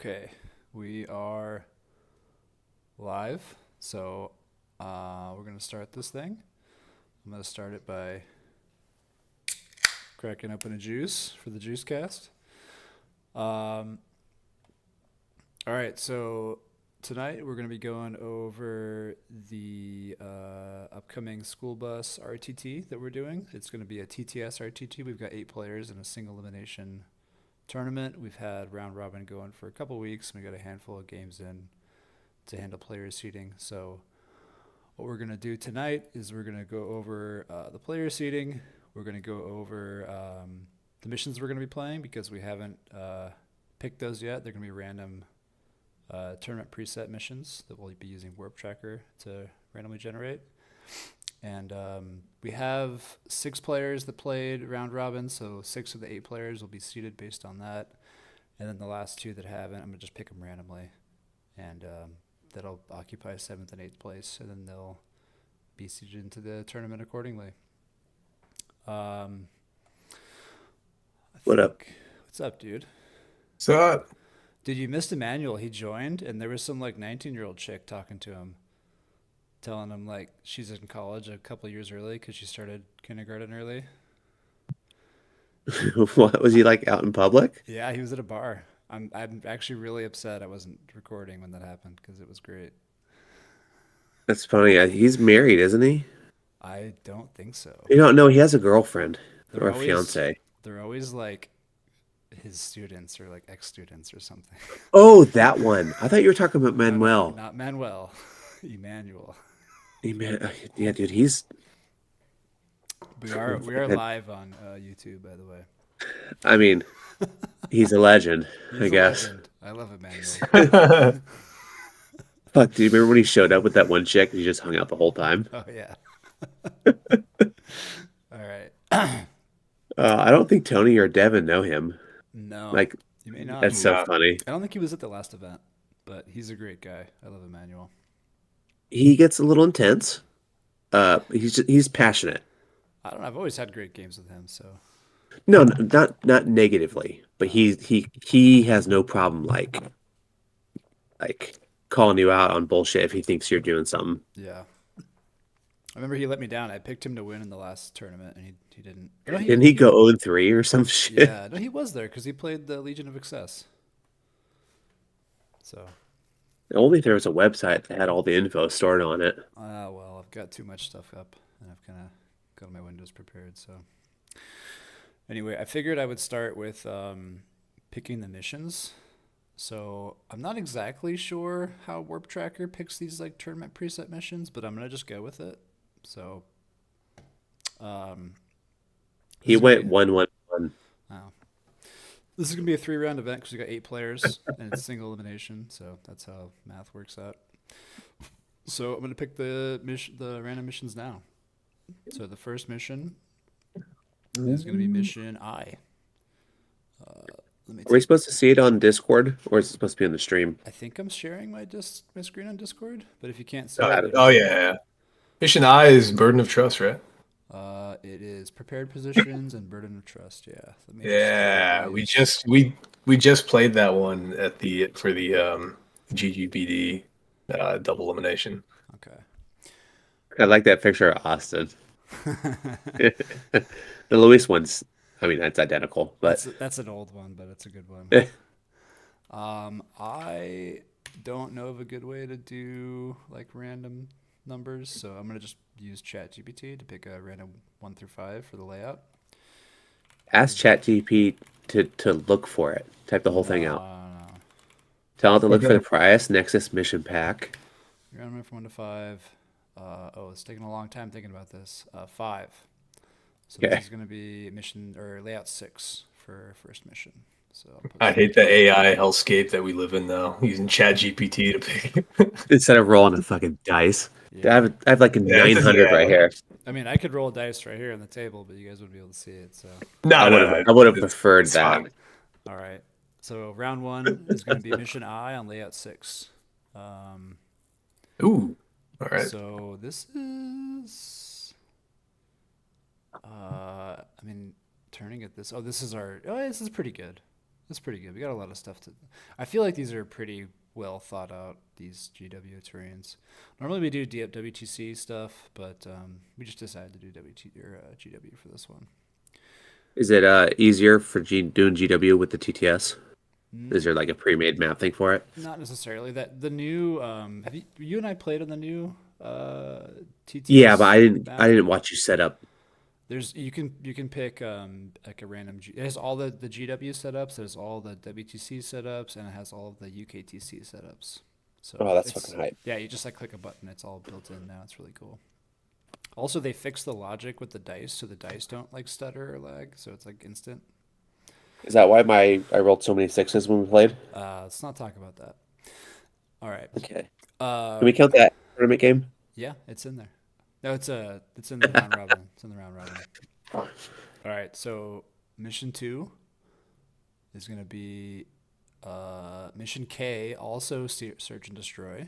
Okay, we are live. So we're going to start this thing. I'm going to start it by cracking open a juice for the Juicecast. Um, all right, so tonight we're going to be going over the upcoming Schoolbus RTT that we're doing. It's going to be a TTS RTT. We've got 8 players in a single elimination tournament. We've had round robin going for a couple weeks. We got a handful of games in to handle player seating. So what we're going to do tonight is we're going to go over the player seating. We're going to go over the missions we're going to be playing because we haven't picked those yet. They're going to be random tournament preset missions that we'll be using Warp Tracker to randomly generate. And we have 6 players that played round robin, so 6 of the 8 players will be seated based on that. And then the last 2 that haven't, I'm going to just pick them randomly. And that'll occupy 7th and 8th place, and then they'll be seated into the tournament accordingly. What up? What's up, dude? So, Dude, you missed Emmanuel. He joined, and there was some like 19-year-old chick talking to him, telling him like she's in college a couple years early because she started kindergarten early. What was he like out in public? Yeah, he was at a bar. I'm actually really upset I wasn't recording when that happened because it was great. That's funny. He's married, isn't he? I don't think so. You don't know he has a girlfriend or They're a always fiance. they're always like his students or like ex-students or something. Oh, that one. I thought you were talking about No, Manuel. not Manuel. Emmanuel. Yeah, dude, he's. We are live on YouTube, by the way. I mean, he's a legend, He's I a guess. legend. I love Emmanuel. Fuck, do you remember when he showed up with that one chick and he just hung out the whole time? Oh yeah. All right. I don't think Tony or Devin know him. No, Like, you may not. that's so funny. I don't think he was at the last event, but he's a great guy. I love Emmanuel. He gets a little intense. He's passionate. I don't know. I've always had great games with him, so No, not negatively, but he has no problem like calling you out on bullshit if he thinks you're doing something. yeah. I remember he let me down. I picked him to win in the last tournament, and he didn't. No, Didn't he go 0-3 or some shit? Yeah, no, he was there because he played the Legion of Excess. So, Only if there was a website that had all the info stored on it. well, I've got too much stuff up, and I've kind of got my windows prepared. So, anyway, I figured I would start with picking the missions. So I'm not exactly sure how Warp Tracker picks these like tournament preset missions, but I'm gonna just go with it. So, um, He this is went gonna 1-1-1. oh, this is gonna be a 3-round event because we got 8 players and it's single elimination. So that's how math works out. So I'm gonna pick the random missions now. So the first mission is gonna be mission I. Let me Are we supposed to see it on Discord or is it supposed to be on the stream? I think I'm sharing my screen on Discord, but if you can't see oh, it, oh yeah. Mission I is Burden of Trust, right? It is prepared positions and burden of trust. Yeah. Let me Yeah, we just played that one at the GGBD double elimination. Okay. I like that picture of Austin. The Luis one's, I mean, that's identical, but That's an old one, but it's a good one. I don't know of a good way to do like random numbers, so I'm gonna just use ChatGPT to pick a random 1 through 5 for the layout. ask ChatGPT to look for it. Type the whole thing out. No. Tell it to look for the Prius Nexus mission pack. Random from 1 to 5. It's taking a long time thinking about this. 5. So Okay. this is gonna be mission or layout 6 for first mission. So I'll put I that- hate the AI hellscape that we live in now, using ChatGPT to pick. Instead of rolling a fucking dice. Yeah. I have like a 900 right here. I mean, I could roll dice right here on the table, but you guys wouldn't be able to see it. So, No, I would have it's- preferred it's that. fine. all right. So round 1 is going to be mission I on layout 6. Ooh, all right. So this is, I mean, turning at this. Oh, this is pretty good. That's pretty good. We got a lot of stuff to. I feel like these are pretty well thought out. These GW terrains. Normally we do WTC stuff, but we just decided to do GW for this one. Is it easier for doing GW with the TTS? Is there like a pre-made map thing for it? Not necessarily. That the new. Have you and I played on the new TTS? Yeah, but I map? didn't watch you set up. You can pick like a random. It has all the GW setups. There's all the WTC setups, and it has all of the UKTC setups. So Oh, that's fucking hype. Yeah, you just like click a button. It's all built in now. It's really cool. Also, they fixed the logic with the dice, so the dice don't like stutter or lag. So it's like instant. Is that why I rolled so many sixes when we played? Let's not talk about that. All right. Okay. Can we count that tournament game? Yeah, it's in there. No, it's in the round robin. It's in the round robin. All right, so mission 2 is gonna be mission K, also search and destroy.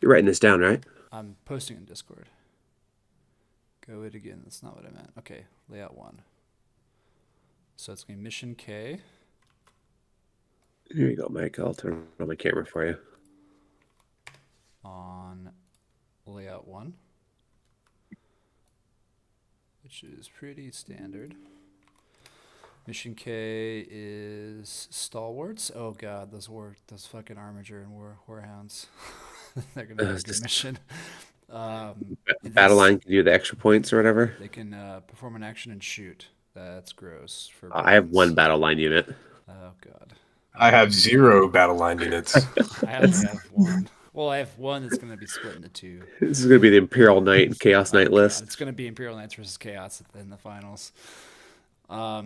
You're writing this down, right? I'm posting in Discord. Go it again. That's not what I meant. Okay, layout 1. So it's gonna be mission K. Here you go, Mike. I'll turn on my camera for you. On layout 1, which is pretty standard. Mission K is stalwarts. Oh god, those fucking armiger and warhounds. They're gonna have a good mission. Battle line can do the extra points or whatever. They can perform an action and shoot. That's gross. I have one battle line unit. Oh god. I have 0 battle line units. I only have one. Well, I have one that's going to be split into 2. This is going to be the Imperial Knight and Chaos Knight list. It's going to be Imperial Knights versus Chaos in the finals. All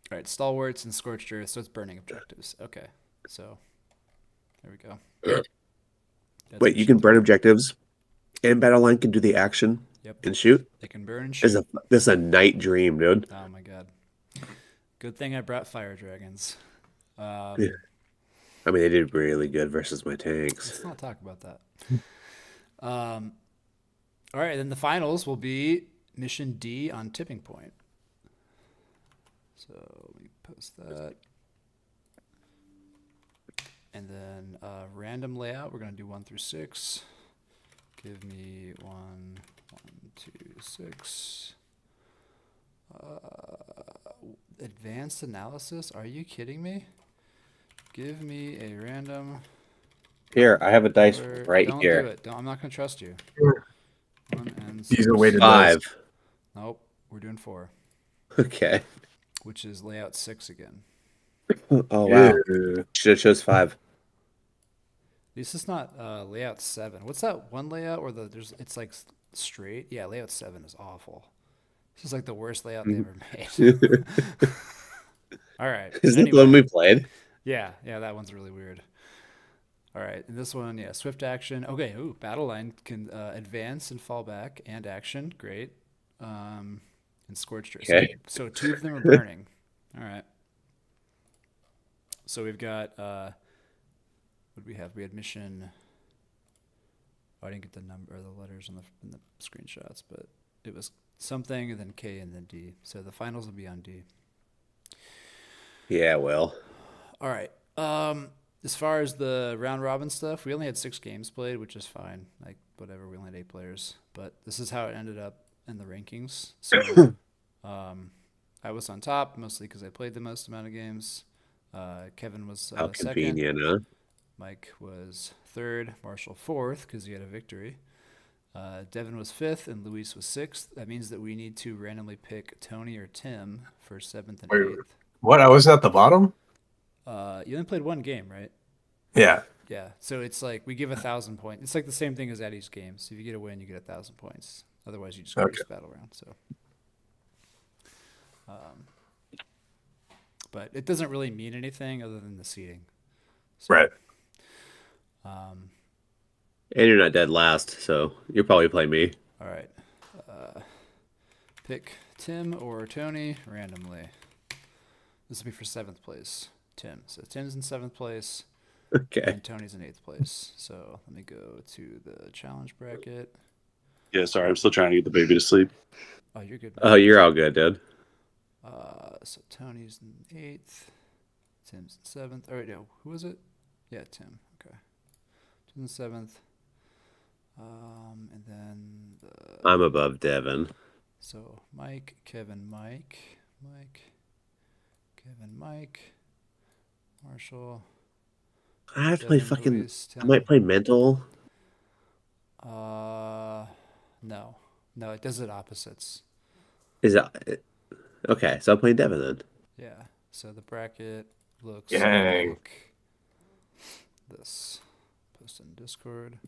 right, Stalwarts and Scorched Earth, so it's burning objectives. Okay, so there we go. Wait, you can burn objectives, and battle line can do the action and shoot? They can burn and shoot. This is a night dream, dude. Oh my god. Good thing I brought Fire Dragons. Yeah. I mean, they did really good versus my tanks. Let's not talk about that. All right, then the finals will be Mission D on Tipping Point. So let me post that. And then random layout, we're going to do 1 through 6. Give me 1, 2, 6. Advanced analysis? Are you kidding me? Give me a random. Here, I have a dice right Don't here. do it. I'm not going to trust you. 1 and These are weighted 5. Nope, we're doing 4. Okay. Which is layout 6 again. Oh wow. Should have chose 5. This is not layout 7. What's that one layout where it's like straight? Yeah, layout 7 is awful. This is like the worst layout they ever made. All right. Is that the one we played? Yeah, that one's really weird. All right, and this one, yeah, swift action. Okay, battle line can advance and fall back and action. Great. And Scorched Earth. Okay. So 2 of them are burning. All right. So we've got, what do we have? We had mission. Oh, I didn't get the number or the letters in the screenshots, but it was something and then K and then D. So the finals will be on D. Yeah, well. All right. As far as the round robin stuff, we only had 6 games played, which is fine. Like whatever, we only had 8 players. But this is how it ended up in the rankings. So I was on top mostly because I played the most amount of games. Kevin was How second. convenient, huh? Mike was 3rd. Marshall 4th because he had a victory. Devin was 5th and Luis was 6th. That means that we need to randomly pick Tony or Tim for 7th and 8th. What? I was at the bottom? You only played 1 game, right? Yeah. Yeah. So it's like we give 1,000 points. It's like the same thing as Eddie's games. So if you get a win, you get 1,000 points. Otherwise, you just go to battle round. So, but it doesn't really mean anything other than the seeding. So, Right. And you're not dead last, so you'll probably play me. All right. Pick Tim or Tony randomly. This will be for 7th place. Tim. So Tim's in 7th place. Okay. And Tony's in 8th place. So let me go to the challenge bracket. Yeah, sorry, I'm still trying to get the baby to sleep. Oh, you're good. Oh, you're all good, dude. So Tony's in 8th. Tim's in 7th. All right, no. Who was it? Yeah, Tim. Okay. Tim's in 7th. And then I'm above Devin. so Mike, Kevin, Mike, Kevin, Mike, Marshall, I have to play Devin, fucking. Luis, I might Tim. play mental. No, it does it opposites. Is it okay? So I'm playing Devin then. Yeah. So the bracket looks Dang. like this. Post in Discord.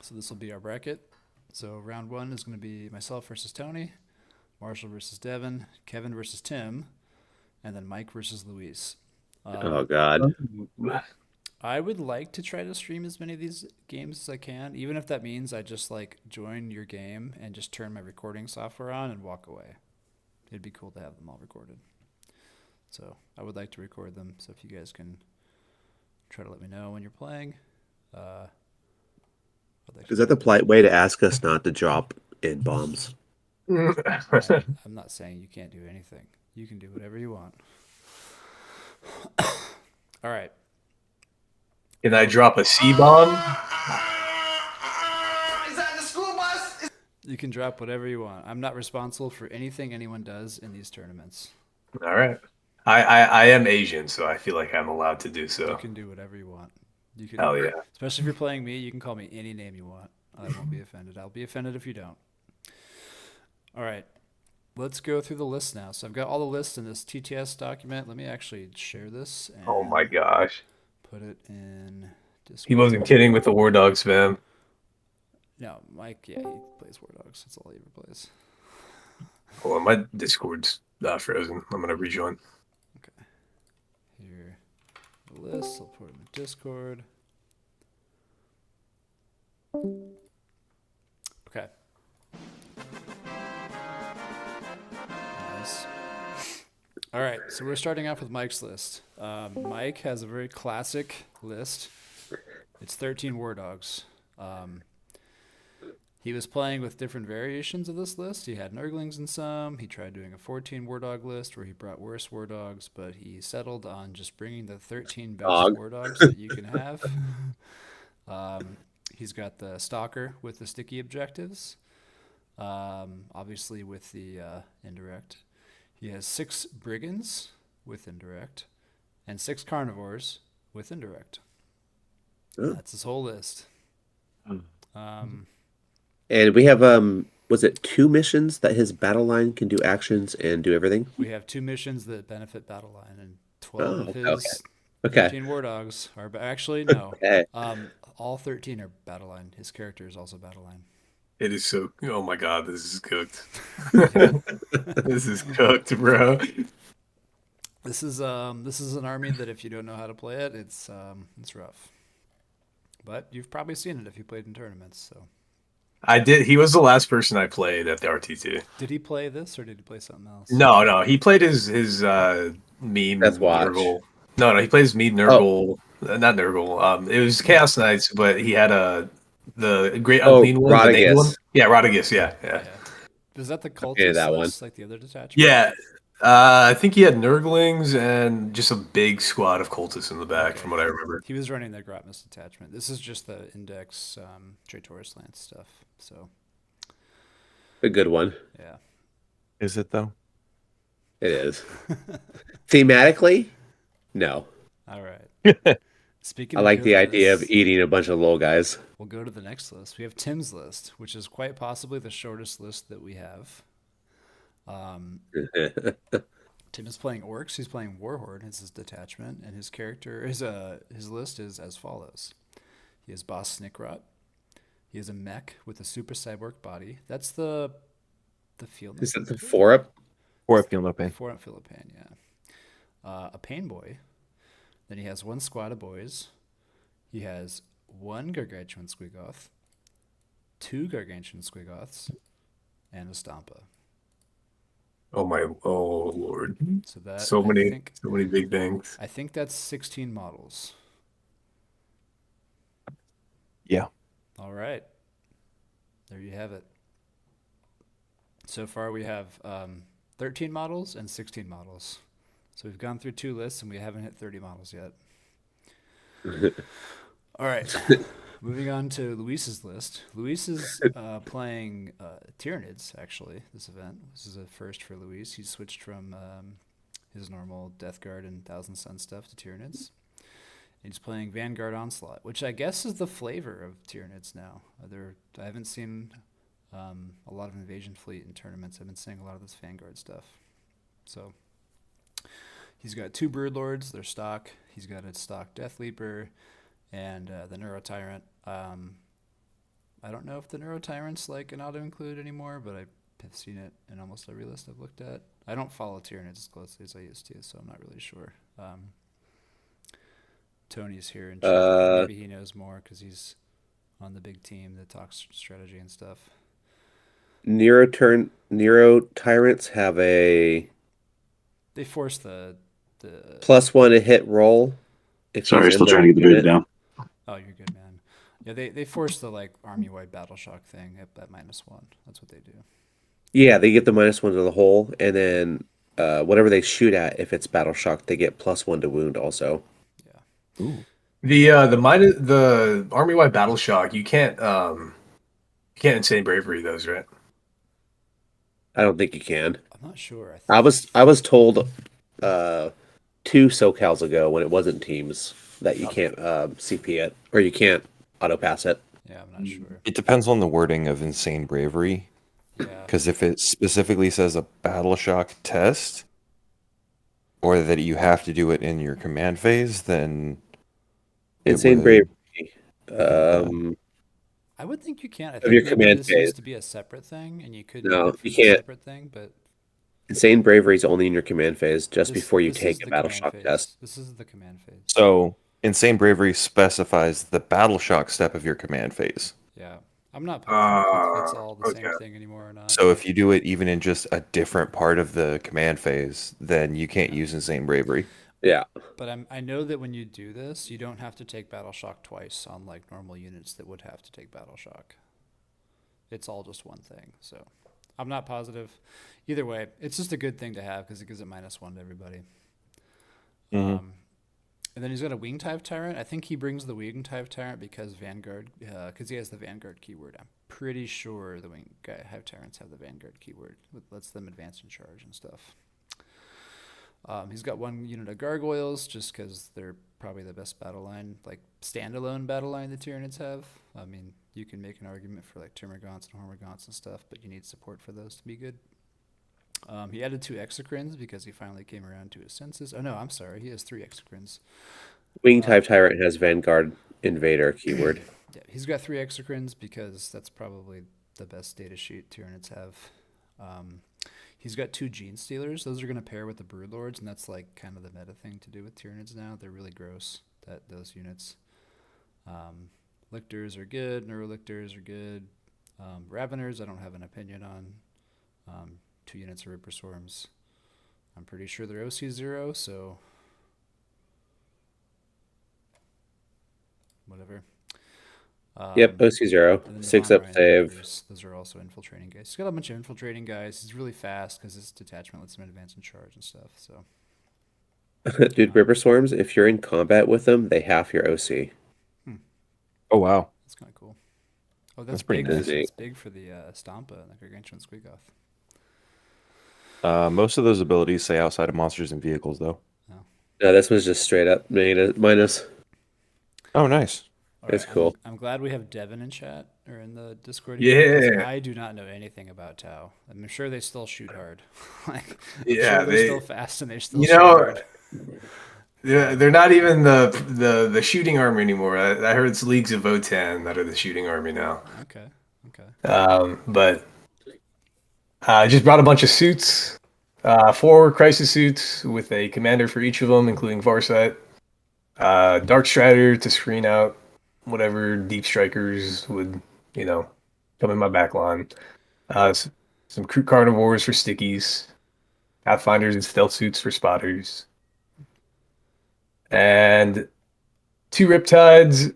So this will be our bracket. So round 1 is going to be myself versus Tony, Marshall versus Devin, Kevin versus Tim, and then Mike versus Luis. Oh God. I would like to try to stream as many of these games as I can, even if that means I just like join your game and just turn my recording software on and walk away. It'd be cool to have them all recorded. So I would like to record them. So if you guys can try to let me know when you're playing. Is that the polite way to ask us not to drop in bombs? I'm not saying you can't do anything. You can do whatever you want. All right. Can I drop a C-bomb? Is that the school bus? You can drop whatever you want. I'm not responsible for anything anyone does in these tournaments. All right. I am Asian, so I feel like I'm allowed to do You so. can do whatever you want. You can, Hell yeah. especially if you're playing me, you can call me any name you want. I won't be offended. I'll be offended if you don't. All right. Let's go through the list now. So I've got all the lists in this TTS document. Let me actually share this and Oh my gosh. put it in Discord. He wasn't kidding with the War Dogs, fam. No, Mike, yeah, he plays War Dogs. That's all he ever plays. Hold on, my Discord's frozen. I'm gonna rejoin. Okay. Here, the list. I'll put it in Discord. Okay. Nice. All right, so we're starting off with Mike's list. Mike has a very classic list. It's 13 War Dogs. He was playing with different variations of this list. He had Nurglings in some. He tried doing a 14 War Dog list where he brought worse War Dogs, but he settled on just bringing the 13 best Dog. War Dogs that you can have. He's got the Stalker with the sticky objectives, obviously with the indirect. He has 6 Brigands with indirect and 6 Carnivores with indirect. Oh. That's his whole list. And we have was it 2 missions that his battle line can do actions and do everything? We have 2 missions that benefit battle line, and 12 of okay. his Okay. 13 War Dogs are actually no. Okay. All 13 are battle line. His character is also battle line. It is so. Oh my god, this is cooked. This is cooked, bro. This is an army that if you don't know how to play it, it's rough. But you've probably seen it if you played in tournaments. So I did. He was the last person I played at the RTT. did he play this or did he play something else? No. He played his meme Let's watch. Nurgle. No. He plays meme Nurgle. Not Nurgle. It was Chaos Knights, but he had the Great Unclean one. The naked one. Rodigus. Yeah, Rodigus. Yeah. Is that the cultist Yeah, that list, one. like the other detachment? Yeah. I think he had Nurglings and just a big squad of cultists in the back, Okay. from what I remember. He was running the Grotmus detachment. This is just the Index Traitoris Lance stuff. So A good one. yeah. Is it though? It is. Thematically, no. All right. Speaking I of like the idea of goodness, eating a bunch of little guys. we'll go to the next list. We have Tim's list, which is quite possibly the shortest list that we have. Tim is playing Orcs. He's playing Warhorde. It's his detachment, and his character his list is as follows. He has Boss Snickrot. He has a mech with a super cyborg body. That's the field. Is that the 4-up? Or if you'll not pay. Four Philippine, yeah. A Pain Boy. Then he has 1 squad of boys. He has 1 Gargantuan Squigoth, 2 Gargantuan Squigoths, and a Stampa. Oh lord. So that So I many think, big things. I think that's 16 models. Yeah. All right. there you have it. So far, we have 13 models and 16 models. So we've gone through 2 lists and we haven't hit 30 models yet. All right. Moving on to Luis's list. Luis is playing Tyranids, actually, this event. This is a first for Luis. He's switched from his normal Death Guard and Thousand Sun stuff to Tyranids. He's playing Vanguard Onslaught, which I guess is the flavor of Tyranids now. I haven't seen a lot of Invasion Fleet in tournaments. I've been seeing a lot of this Vanguard stuff. So he's got 2 Broodlords. They're stock. He's got a stock Death Leaper and the Neuro Tyrant. I don't know if the Neuro Tyrant's like an auto-include anymore, but I have seen it in almost every list I've looked at. I don't follow Tyranids as closely as I used to, so I'm not really sure. Tony's here, and maybe he knows more because he's on the big team that talks strategy and stuff. Nero Tyrants have a They force the +1 to hit roll. Sorry, still trying to get the boob down. Oh, you're good, man. Yeah, they force the like army-wide battle shock thing at -1. That's what they do. Yeah, they get the -1 to the hole, and then whatever they shoot at, if it's battle shock, they get +1 to wound also. Yeah. Ooh. The army-wide battle shock, you can't insane bravery those, right? I don't think you can. I'm not sure. I was told 2 SoCals ago when it wasn't teams that you can't CP it or you can't auto pass it. Yeah, I'm not sure. It depends on the wording of insane bravery. Yeah. Because if it specifically says a battle shock test, or that you have to do it in your command phase, then Insane would- bravery. I would think you can't. I Of think your maybe command this phase. used to be a separate thing, and you could No, do it for you the can't. separate thing, but Insane bravery is only in your command phase just this- before you this is take the a battle command shock phase. test. This is the command phase. So insane bravery specifies the battle shock step of your command phase. Yeah, I'm not positive if it's all the same Okay. thing anymore or not. So if you do it even in just a different part of the command phase, then you can't use insane bravery. Yeah. But I know that when you do this, you don't have to take battle shock twice on like normal units that would have to take battle shock. It's all just one thing. So I'm not positive. Either way, it's just a good thing to have because it gives it -1 to everybody. Mhm. And then he's got a Wing Type Tyrant. I think he brings the Wing Type Tyrant because Vanguard, because he has the Vanguard keyword. I'm pretty sure the Wing Type Tyrants have the Vanguard keyword, which lets them advance and charge and stuff. He's got 1 unit of Gargoyles just because they're probably the best battle line, like standalone battle line the Tyranids have. I mean, you can make an argument for like Termagants and Hormagaunts and stuff, but you need support for those to be good. He added 2 Exocrines because he finally came around to his senses. Oh no, I'm sorry, he has 3 Exocrines. Wing type tyrant has Vanguard Invader keyword. Yeah, he's got 3 Exocrines because that's probably the best data sheet Tyranids have. He's got 2 Gene Stealers. Those are going to pair with the Broodlords, and that's like kind of the meta thing to do with Tyranids now. They're really gross, those units. Lictors are good. Neurolictors are good. Raveners, I don't have an opinion on. 2 units of Ripper Swarms. I'm pretty sure they're OC0, so whatever. Yep, OC0. And then the 6 Von up Ryan save. Lictors, those are also infiltrating guys. He's got a bunch of infiltrating guys. He's really fast because his detachment lets him advance and charge and stuff. So Dude, Ripper Swarms, if you're in combat with them, they half your OC. Oh wow. that's kind of cool. Oh, That's pretty big. nice. That's big for the Stampa and the Gargantuan Squeakoth. Most of those abilities say outside of monsters and vehicles, though. No, this was just straight up minus. Oh, nice. All That's right, cool. I'm glad we have Devin in chat or in the Discord. here, because Yeah. I do not know anything about Tau. I'm sure they still shoot hard. like, I'm Yeah, sure they're they- still fast and they still You shoot know, hard. they're not even the shooting army anymore. I heard it's Leagues of Votan that are the shooting army now. Okay. But I just brought a bunch of suits, 4 crisis suits with a commander for each of them, including Farsight. Dark Strider to screen out whatever deep strikers would, come in my back line. Some Crew Carnivores for stickies. Pathfinders and stealth suits for spotters. And 2 Riptides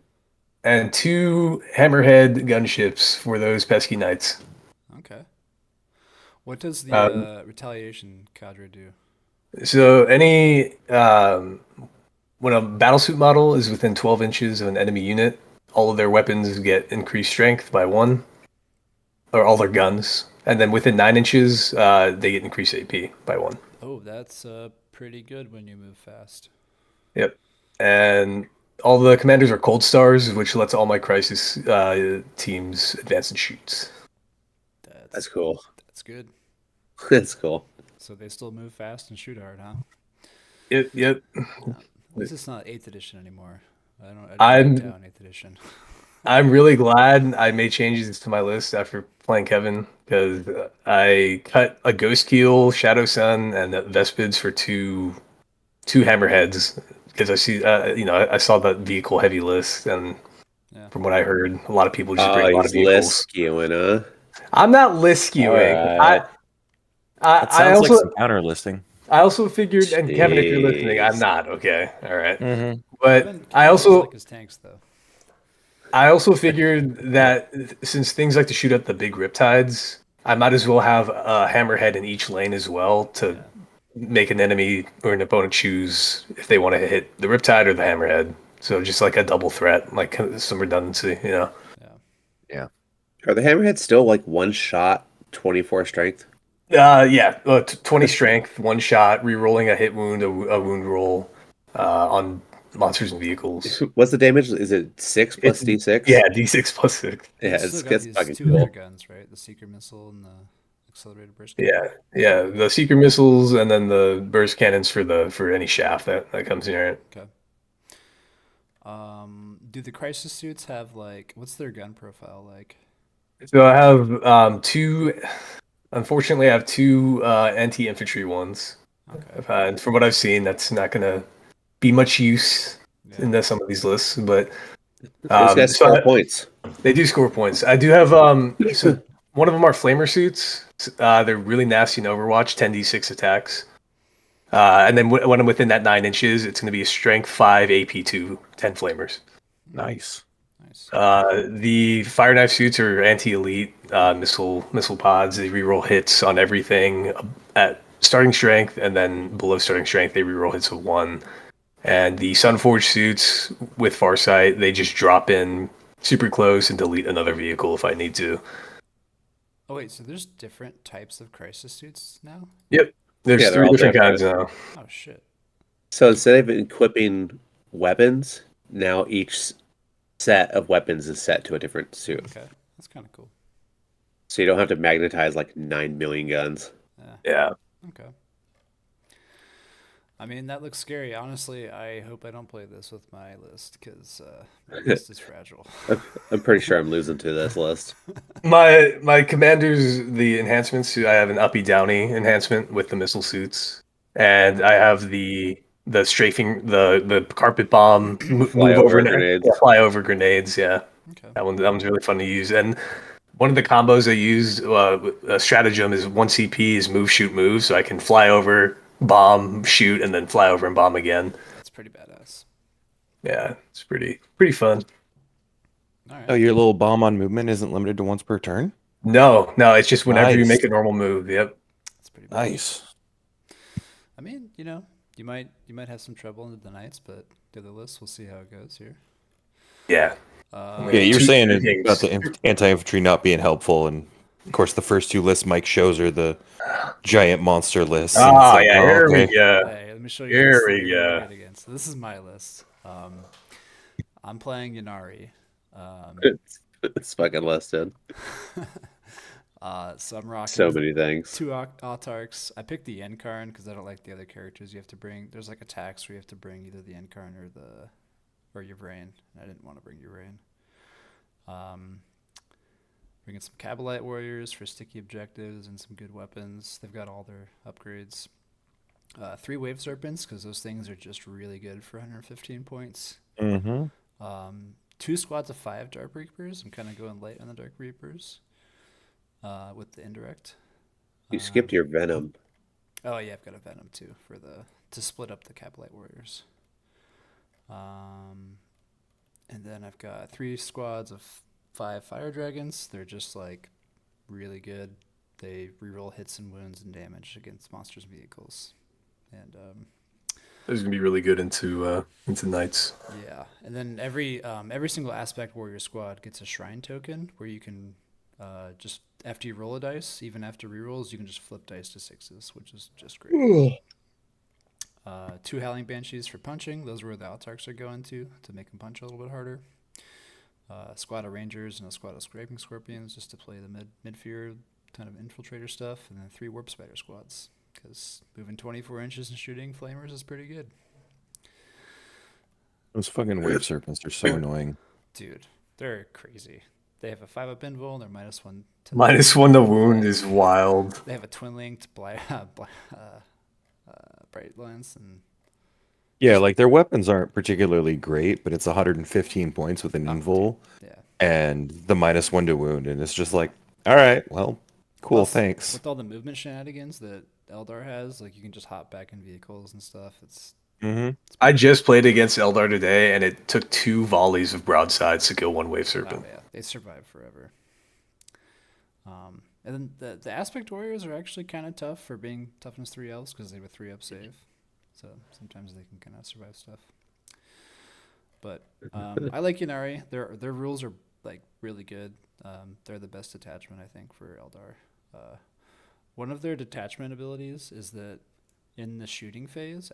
and 2 hammerhead gunships for those pesky knights. Okay. What does the retaliation cadre do? So when a battlesuit model is within 12 inches of an enemy unit, all of their weapons get increased strength by 1, or all their guns, and then within 9 inches, they get increased AP by 1. Oh, that's pretty good when you move fast. Yep. And all the commanders are cold stars, which lets all my crisis teams advance and shoot. That's cool. That's good. That's cool. So they still move fast and shoot hard, huh? Yep. At least it's not 8th edition anymore. I don't I'm- like down 8th edition. I'm really glad I made changes to my list after playing Kevin, because I cut a Ghost Keel, Shadow Sun, and Vespids for two hammerheads, because I see, I saw that vehicle heavy list, and Yeah. from what I heard, a lot of people just bring a lot of He's list vehicles. skewing, huh? I'm not list skewing. Alright. That I sounds like also some counter listing. I also figured, and Kevin, if you're listening, I'm Jeez. not okay. All right, Mm-hmm. but Kevin I does also like his tanks though. I also figured that since things like to shoot at the big riptides, I might as well have a hammerhead in each lane as well to make an enemy or an opponent choose if they want to hit the riptide or the hammerhead. So just like a double threat, like some redundancy, you know. Are the hammerheads still like 1 shot, 24 strength? 20 strength, 1 shot, re-rolling a hit wound, a wound roll on monsters and vehicles. What's the damage? Is it 6 plus D6? Yeah, D6 plus 6. Yeah, He's it's still got fucking these 2 cool. other guns, right? The Seeker Missile and the Accelerated Burst Cannon. Yeah, the seeker missiles and then the burst cannons for any shaft that comes in here. Okay. Do the crisis suits have what's their gun profile like? So I have 2. Unfortunately, I have 2 anti-infantry ones. Okay. And from what I've seen, that's not gonna be much use Yeah. in some of these lists. But Those guys so score points. they do score points. I do have so one of them are flamer suits. They're really nasty in Overwatch, 10d6 attacks. And then when I'm within that 9 inches, it's going to be a strength 5 AP2, 10 flamers. Nice. Nice. The fire knife suits are anti-elite missile pods. They reroll hits on everything at starting strength, and then below starting strength, they reroll hits of 1. And the Sunforge suits with Farsight, they just drop in super close and delete another vehicle if I need to. Oh wait, so there's different types of crisis suits now? Yep, there's Yeah, they're 3 all different different. kinds now. Oh shit. So instead of equipping weapons, now each set of weapons is set to a different suit. Okay, that's kind of cool. So you don't have to magnetize like 9 million guns. Yeah. Okay. I mean, that looks scary. Honestly, I hope I don't play this with my list because my list is fragile. I'm pretty sure I'm losing to this list. My commanders, the enhancements, I have an uppy downy enhancement with the missile suits, and I have the strafing, the carpet bomb, move Flyover over grenades. Yeah, flyover grenades. Yeah, Okay. that one's really fun to use. And one of the combos I used, a stratagem, is 1 CP is move, shoot, move, so I can fly over, bomb, shoot, and then fly over and bomb again. That's pretty badass. Yeah, it's pretty fun. All right. Oh, your little bomb on movement isn't limited to once per turn? No, it's just whenever you Nice. make a normal move. Yep. That's pretty badass. Nice. I mean, you might have some trouble into the Knights, but the other lists, we'll see how it goes here. Yeah. Yeah, you're Two saying things. about the anti-infantry not being helpful, and of course the first 2 lists Mike shows are the giant monster lists. and it's Oh, like, yeah, here we okay. go. Hey, let me show you Here this we that you're gonna go. get against. So this is my list. I'm playing Yanari. It's fucking listed. So I'm rocking So many things. 2 Autarchs. I picked the Encarn because I don't like the other characters you have to bring. There's like attacks where you have to bring either the Encarn or your brain. I didn't want to bring your brain. Bringing some Cabalite warriors for sticky objectives and some good weapons. They've got all their upgrades. 3 wave serpents because those things are just really good for 115 points. Mm-hmm. 2 squads of 5 Dark Reapers. I'm kind of going late on the Dark Reapers with the indirect. You skipped your Venom. Oh yeah, I've got a Venom too to split up the Cabalite warriors. And then I've got 3 squads of 5 fire dragons. They're just like really good. They reroll hits and wounds and damage against monsters and vehicles. And This is gonna be really good into knights. yeah, and then every single aspect warrior squad gets a shrine token where you can just after you roll a dice, even after rerolls, you can just flip dice to 6s, which is just great. 2 howling banshees for punching. Those are where the autarchs are going to make them punch a little bit harder. A squad of rangers and a squad of scraping scorpions just to play the mid-field kind of infiltrator stuff, and then 3 warp spider squads because moving 24 inches and shooting flamers is pretty good. Those fucking wave serpents are so annoying. Dude, they're crazy. They have a 5-up invul and they're -1 to -1 to wound is wild. They have a twin linked bright lance, and Yeah, like their weapons aren't particularly great, but it's 115 points with an invul yeah. and the -1 to wound, and it's just like, all right, well, cool, Plus, thanks. With all the movement shenanigans that Eldar has, like you can just hop back in vehicles and stuff. It's I just played against Eldar today, and it took 2 volleys of broadsides to kill 1 wave serpent. yeah, they survive forever. And then the aspect warriors are actually kind of tough for being toughness 3 elves because they have a 3-up save, so sometimes they can kind of survive stuff. But I like Ynnari. Their rules are like really good. They're the best detachment I think for Eldar. One of their detachment abilities is that in the shooting phase,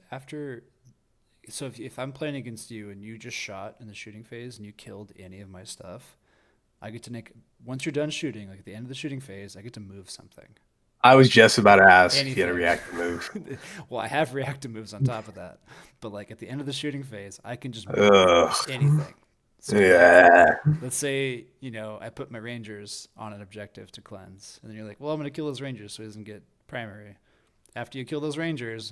so if I'm playing against you and you just shot in the shooting phase and you killed any of my stuff, I get to once you're done shooting, like at the end of the shooting phase, I get to move something. I was just about to ask if you Anything. had a reactive move. Well, I have reactive moves on top of that, but like at the end of the shooting phase, I can just move Ugh. anything. So Yeah. let's say, I put my rangers on an objective to cleanse, and then you're like, well, I'm going to kill those rangers so he doesn't get primary. After you kill those rangers,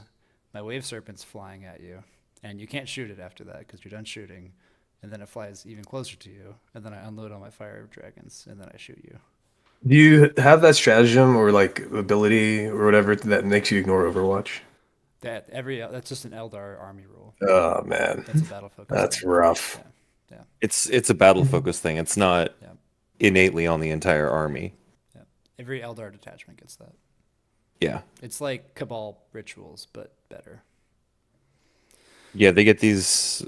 my wave serpent's flying at you, and you can't shoot it after that because you're done shooting, and then it flies even closer to you, and then I unload all my fire dragons, and then I shoot you. Do you have that stratagem or like ability or whatever that makes you ignore Overwatch? That's just an Eldar army rule. Oh man, That's a battle focus. that's rough. Yeah. It's a battle focus thing. It's not Yeah. innately on the entire army. Yeah. Every Eldar detachment gets that. Yeah. It's like Cabal rituals, but better. Yeah, they get these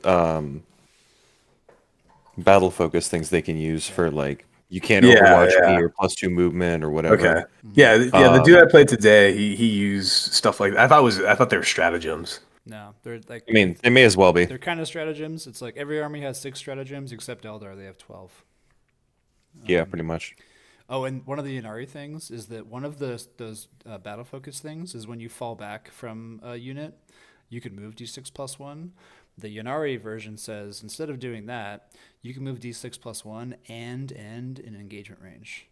battle focus things they can use for like you can't Yeah, overwatch yeah. me or +2 movement or whatever. Okay. Yeah, the dude I played today, he used stuff like that. I thought they were stratagems. No, they're like. I mean, they may as well be. They're kind of stratagems. It's like every army has 6 stratagems except Eldar. They have 12. Yeah, pretty much. Oh, and one of the Ynnari things is that one of those battle focus things is when you fall back from a unit, you can move d6+1. The Ynnari version says instead of doing that, you can move d6+1 and end in engagement range.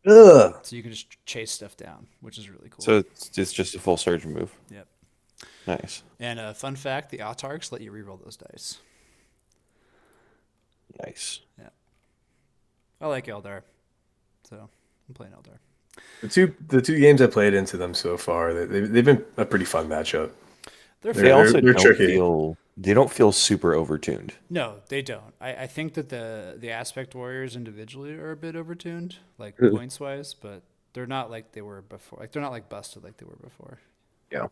Ugh. So you can just chase stuff down, which is really cool. So it's just a full surge move. Yep. Nice. And a fun fact, the autarchs let you reroll those dice. Nice. Yeah. I like Eldar. So I'm playing Eldar. The two games I played into them so far, they've been a pretty fun matchup. They're They They're- also they're don't tricky. feel super overtuned. No, they don't. I think that the aspect warriors individually are a bit overtuned, like points wise, but they're not like they were before. Like they're not like busted like they were before. Yeah.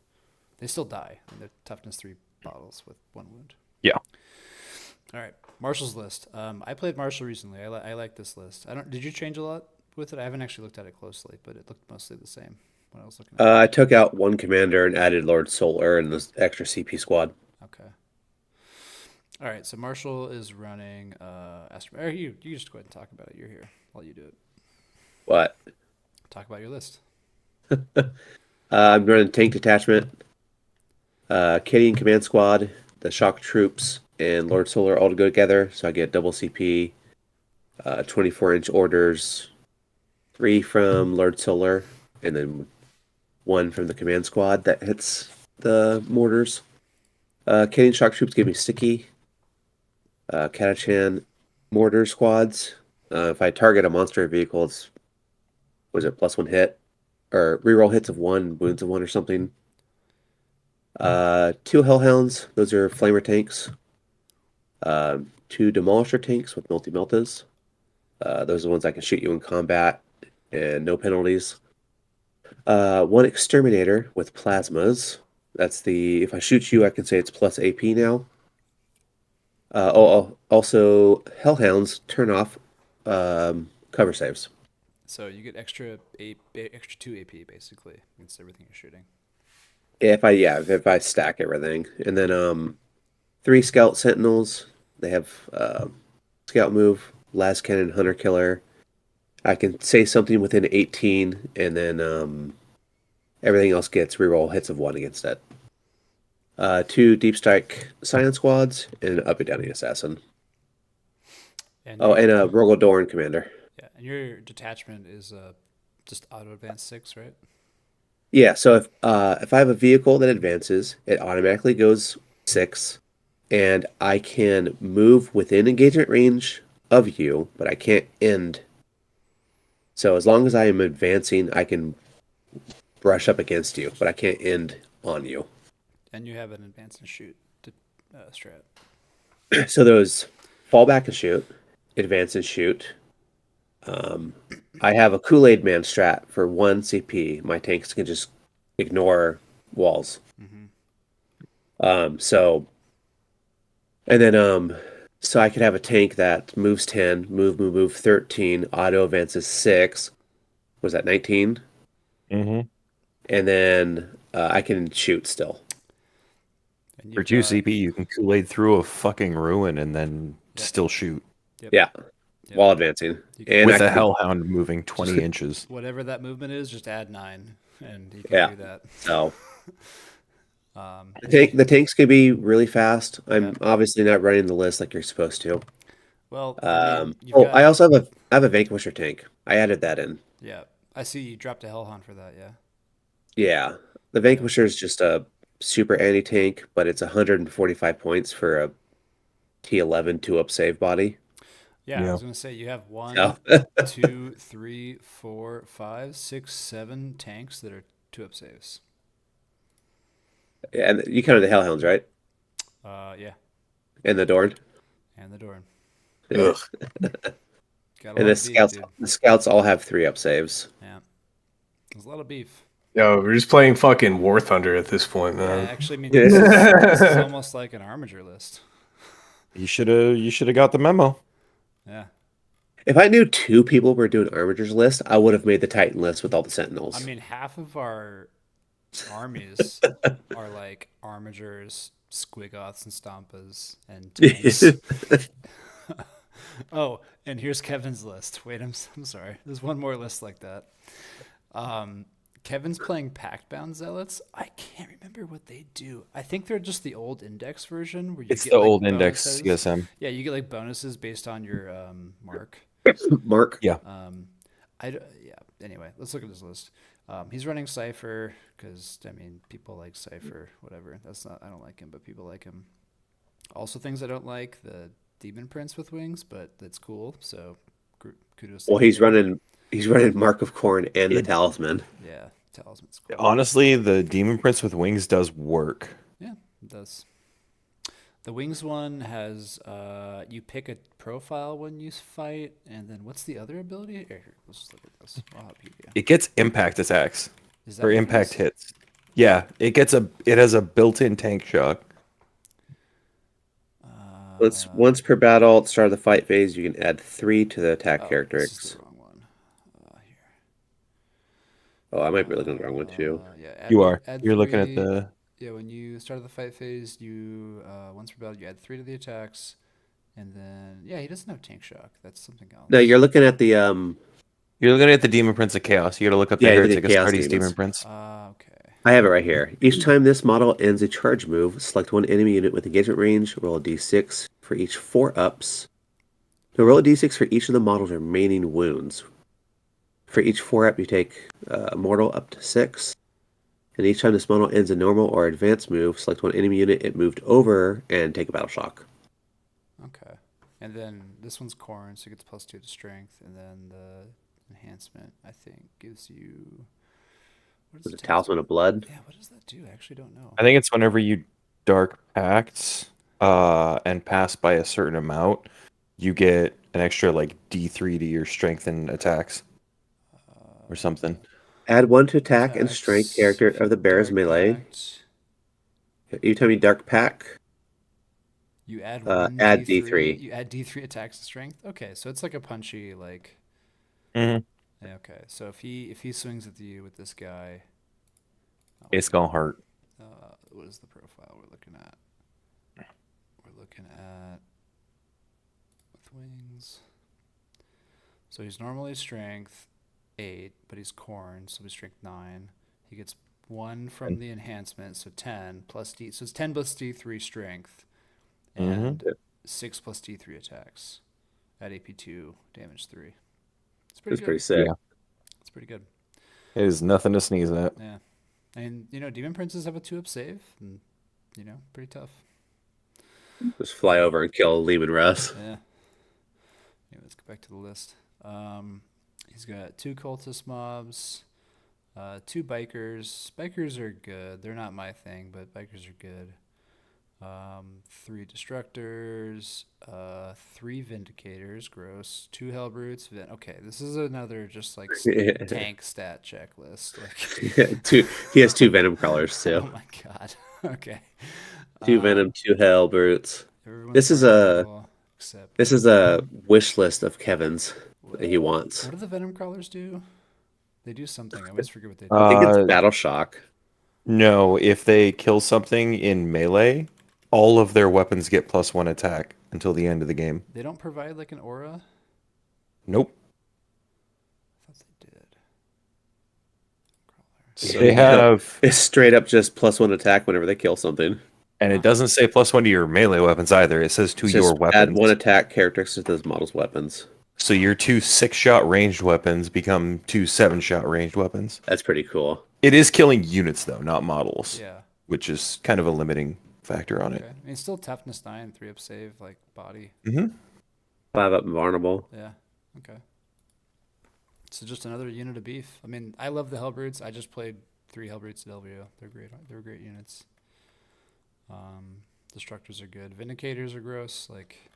They still die, and they're toughness 3 bottles with 1 wound. Yeah. All right, Marshall's list. I played Marshall recently. I like this list. Did you change a lot with it? I haven't actually looked at it closely, but it looked mostly the same when I was looking at it. I took out 1 commander and added Lord Solar and the extra CP squad. Okay. All right, so Marshall is running you just go ahead and talk about it. You're here. I'll let you do it. What? Talk about your list. I'm running tank detachment, Canadian command squad, the shock troops, and Lord Solar all to go together. So I get double CP, 24-inch orders, 3 from Lord Solar, and then 1 from the command squad that hits the mortars. Canadian shock troops give me sticky. Katachan mortar squads. If I target a monster vehicle, it's +1 hit, or reroll hits of 1, wounds of 1, or something. 2 hellhounds. Those are flamer tanks. 2 Demolisher tanks with multi-meltas. Those are the ones that can shoot you in combat and no penalties. 1 Exterminator with plasmas. That's the if I shoot you, I can say it's plus AP now. Also Hellhounds turn off cover saves. So you get extra 2 AP basically against everything you're shooting. If I stack everything, and then 3 Scout Sentinels. They have Scout move, Las Cannon, Hunter Killer. I can say something within 18, and then everything else gets reroll hits of 1 against it. 2 Deep Strike Science Squads, and an Up and Downy Assassin. And And a Rogodoran Commander. Yeah, and your detachment is just auto advance 6, right? Yeah, so if I have a vehicle that advances, it automatically goes 6, and I can move within engagement range of you, but I can't end. So as long as I am advancing, I can brush up against you, but I can't end on you. And you have an advance and shoot strat. So those fall back and shoot, advance and shoot. I have a Kool-Aid Man strat for 1 CP. My tanks can just ignore walls. So I could have a tank that moves 10, move 13, auto advances 6. Was that 19? Mm-hmm. And then I can shoot still. And For you've 2 got- CP, you can Kool-Aid through a fucking ruin and then still shoot. Yep. Yeah, Yep. while advancing. You can- And With I the can- Hellhound moving 20 inches. Whatever that movement is, just add 9, and you can Yeah. do that. So the tanks can be really fast. I'm Yeah. obviously not running the list like you're supposed to. Well, I mean, you've I got, also have a Vanquisher tank. I added that in. yeah. I see you dropped a Hellhound for that, yeah. Yeah, the Vanquisher is just a super anti-tank, but it's 145 points for a T11 2-up save body. Yeah, I Yeah. was gonna say you have 1, So 2, 3, 4, 5, 6, 7 tanks that are 2-up saves. and you counted the Hellhounds, right? Yeah, And the Dorn. and the Dorn. Ugh. Got a And lot of beef, dude. the Scouts all have 3-up saves. Yeah, there's a lot of beef. Yo, we're just playing fucking War Thunder at this point, Yeah, man. actually, I mean, Yeah. this is almost like an Armiger list. You should have got the memo. Yeah, If I knew 2 people were doing Armiger's list, I would have made the Titan list with all the Sentinels. I mean, half of our armies are like Armigers, Squigoths, and Stampas, and tanks. Oh, and here's Kevin's list. Wait, I'm sorry. There's one more list like that. Kevin's playing Pact-Bound Zealots. I can't remember what they do. I think they're just the old index version where you It's get the like old index bonuses. CSM. Yeah, you get like bonuses based on your mark. Mark. Yeah. Yeah. Anyway, let's look at his list. He's running Cypher because I mean people like Cypher. Whatever. I don't like him, but people like him. Also, things I don't like: the Demon Prince with wings, but that's cool. So kudos. Well, to he's him. running Mark of Corn and the Talisman. Yeah, Talisman's cool. Honestly, the Demon Prince with wings does work. Yeah, it does. The wings one has you pick a profile when you fight, and then what's the other ability? Here, let's just look at this. I'll help you. Yeah. It gets impact attacks Is that or what it impact is? hits. Yeah, it has a built-in tank shock. Once per battle at the start of the fight phase, you can add 3 to the attack This is characteristics. the wrong one. Here. Oh, I might be looking at the wrong one too. Yeah, You are. add You're looking at 3. the. Yeah, when you start the fight phase, you once per battle you add 3 to the attacks, and then yeah, he doesn't have tank shock. That's something else. No, you're looking at the You're looking at the Demon Prince of Chaos. You got to look up the Yeah, Heretic the Chaos Astartes Demons. Demon Prince. Okay. I have it right here. Each time this model ends a charge move, select one enemy unit with engagement range, roll a d6 for each 4-ups. So roll a d6 for each of the model's remaining wounds. For each 4-up, you take mortal up to 6. And each time this model ends a normal or advanced move, select one enemy unit it moved over and take a battle shock. Okay. And then this one's corn, so it gets +2 to strength, and then the enhancement I think gives you. What With a Talisman of Blood. Yeah, what does that do? I actually don't know. I think it's whenever you Dark Pacts. and pass by a certain amount, you get an extra like D3 to your strength and attacks or something. Add 1 to attack and Attacks, strength character if you of the bear's dark melee. pact, Anytime you dark pack, you add one add D3. D3. You add D3 attacks and strength. Okay, so it's like a punchy like. Mm-hmm. Yeah, okay, so if he swings at you with this guy, It's gonna hurt. what is the profile we're looking at? We're looking at with wings. So he's normally strength 8, but he's corn, so he's strength 9. He gets 1 from the enhancement, so 10 plus D. So it's 10 plus D3 strength, and 6 plus D3 attacks at AP2, damage 3. It's pretty That's good. pretty sick. Yeah. It's pretty good. It is nothing to sneeze at. Yeah. And, Demon Princes have a 2-up save, and, pretty tough. Just fly over and kill Lehman Russ. Yeah. Let's go back to the list. He's got 2 cultist mobs, 2 bikers. Bikers are good. They're not my thing, but bikers are good. 3 destructors, 3 vindicators, gross. 2 hellbrutes. Okay, this is another just like tank stat checklist. Like, He has 2 venom crawlers too. oh my god. Okay. 2 venom, 2 hell brutes. Everyone's This is marketable except This is a wish list of Kevin's that he wants. What do the venom crawlers do? They do something. I always forget what they do. I think it's battle shock. No, if they kill something in melee, all of their weapons get +1 attack until the end of the game. They don't provide like an aura? Nope. I thought they did. So They have, It's straight up just +1 attack whenever they kill something. and it doesn't say +1 to your melee weapons either. It says to It's your just weapons. add 1 attack characteristics to those models' weapons. So your 2 6-shot ranged weapons become 2 7-shot ranged weapons. That's pretty cool. It is killing units though, not models, Yeah. which is kind of a limiting factor on Okay. it. I mean, still toughness 9, 3-up save, like body. 5 up invulnerable. Yeah. Okay. So just another unit of beef. I mean, I love the Hellbrutes. I just played 3 Hellbrutes at LVO. They're great. They're great units. Destructors are good. Vindicators are gross. Like,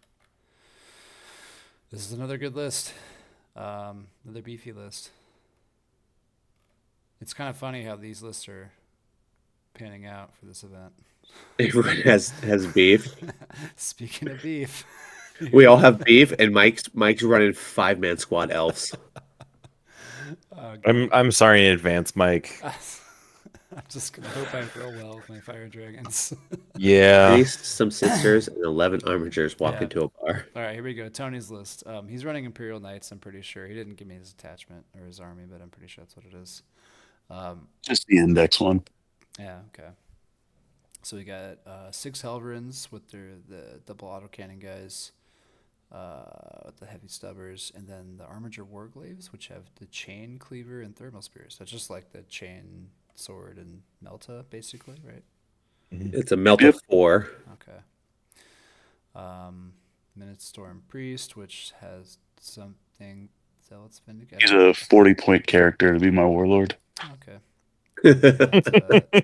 this is another good list. Another beefy list. It's kind of funny how these lists are panning out for this event. Everyone has beef. Speaking of beef, We all have beef, and Mike's running 5-man squad elves. I'm sorry in advance, Mike. I'm just gonna hope I roll well with my fire dragons. Yeah. Priest, some sisters, and 11 armigers walk Yeah. into a bar. All right, here we go. Tony's list. He's running Imperial Knights. I'm pretty sure he didn't give me his attachment or his army, but I'm pretty sure that's what it is. Just the index one. Yeah. Okay. So we got 6 Helverins with the double autocannon guys, with the heavy stubbers, and then the Armiger Warglaves, which have the chain cleaver and thermal spears. That's just like the chain sword and Melta, basically, right? It's a melt of 4. Okay. Minute Storm Priest, which has something. Zealots Vindicator. He's a 40-point character to be my warlord. Okay. That's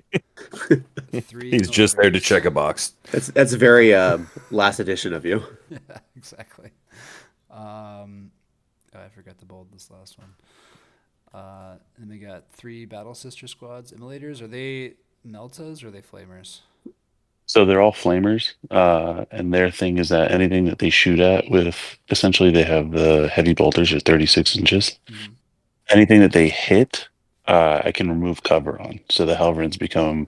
3 He's just there to Militaries. check a box. very last edition of you. Yeah, exactly. I forgot to bold this last one. And we got 3 Battle Sister Squads. Immolators, are they Meltas or are they Flamers? So they're all flamers, and their thing is that anything that they shoot at with, essentially they have the heavy bolters are 36 inches. Mm-hmm. Anything that they hit, I can remove cover on. So the Helverins become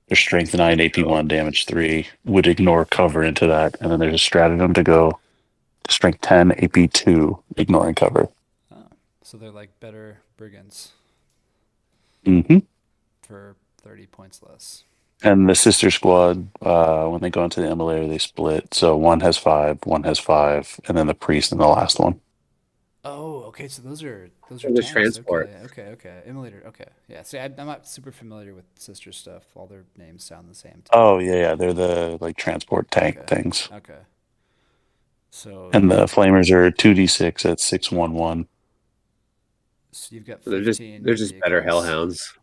their strength 9, AP 1, damage 3, would ignore cover into that. And then there's a stratagem to go to strength 10, AP 2, ignoring cover. Oh, so they're like better brigands Mm-hmm. for 30 points less. And the sister squad, when they go into the Immolator, they split. So one has 5, one has 5, and then the priest in the last one. Oh, okay. So those are Those tanks. transport. Okay. Immolator. Okay. Yeah. See, I'm not super familiar with sister stuff. All their names sound the same. Oh yeah, they're the like transport tank Okay. things. Okay. So, And the flamers are 2d6 at 611. so you've got They're 15. just better vehicles. hellhounds.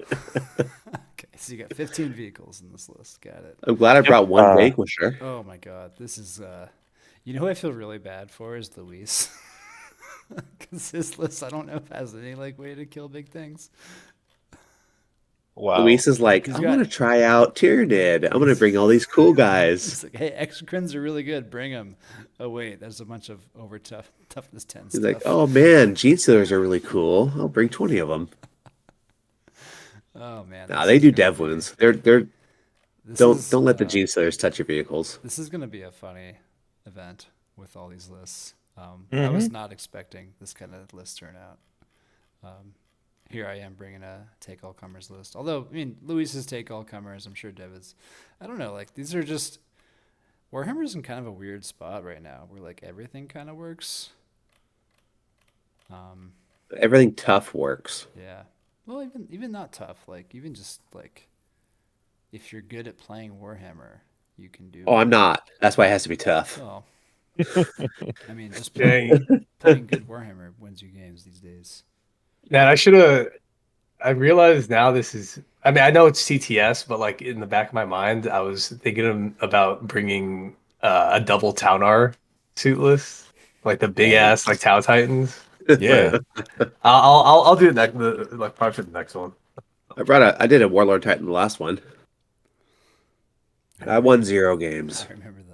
Okay. So you got 15 vehicles in this list. Got it. I'm glad I brought one Vanquisher. Oh my god, this is you know who I feel really bad for is Luis. Because his list, I don't know if has any like way to kill big things. Wow. Luis is like, He's I got- want to try out Tyranid. I'm going to bring all these cool guys. He's like, hey, exocrines are really good. Bring them. Oh wait, there's a bunch of toughness 10 He's stuff. like, oh man, Gene Stealers are really cool. I'll bring 20 of them. Oh man. Nah, this they is do gonna dev be- wounds. this Don't is, let the Gene Stealers touch your vehicles. This is gonna be a funny event with all these lists. I was not expecting this kind of list turnout. Here I am bringing a take all comers list. Although, I mean, Luis's take all comers, I'm sure Dev is. I don't know. Like these are just Warhammer's in kind of a weird spot right now, where like everything kind of works. Everything tough works. Yeah. Well, even not tough. Like even just like if you're good at playing Warhammer, you can do. Oh, I'm not. That's why it has to be tough. Well, I mean, just Dang. playing good Warhammer wins you games these days. Man, I realize now this is. I mean, I know it's TTS, but like in the back of my mind, I was thinking about bringing a double Taunar suit list, like the big ass like Tau Titans. Yeah. I'll do it next, like probably for the next one. I did a Warlord Titan the last one. I won 0 games. I remember that.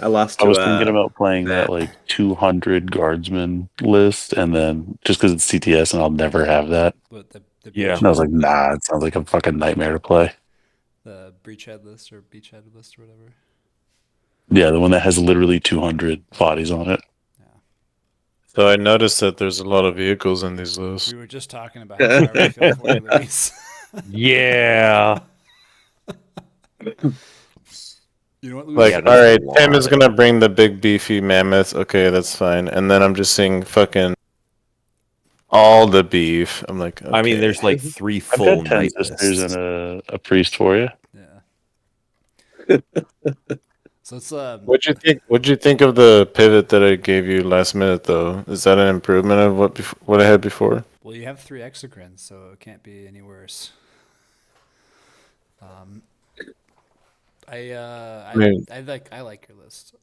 I lost I to was thinking about playing Matt. that like 200 guardsman list, and then just because it's CTS and I'll never have that. But the Yeah. And I was like, nah, it sounds like a fucking nightmare to play. the breachhead list or beachhead list or whatever. Yeah, the one that has literally 200 bodies on it. So I noticed that there's a lot of vehicles in these lists. We were just talking about how sorry we feel for you, Luis. Yeah. You know what, Luis? Like, Yeah, all there's right, a Tim is lot. gonna bring the big beefy mammoth. Okay, that's fine. And then I'm just seeing fucking all the beef. I'm like, I mean, okay. there's like 3 I've full got 10 night sisters lists. and a priest for you. Yeah. So it's What'd you think of the pivot that I gave you last minute though? Is that an improvement of what I had before? well, you have 3 exocrines, so it can't be any worse. I mean- I like your list.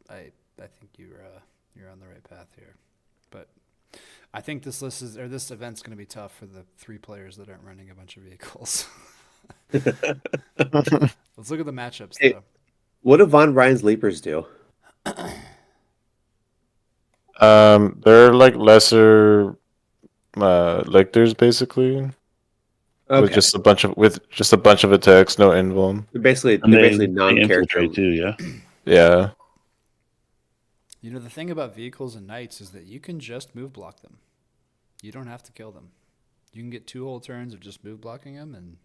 I think you're on the right path here, but I think this event's going to be tough for the 3 players that aren't running a bunch of vehicles. Let's look at the matchups Hey. though. What do Von Ryan's Leapers do? They're like lesser lictors basically. With Okay. just a bunch of attacks, no invuln. They're basically And they non-character. infiltrate too, yeah. Yeah. You know, the thing about vehicles and knights is that you can just move block them. You don't have to kill them. You can get 2 whole turns of just move blocking them, and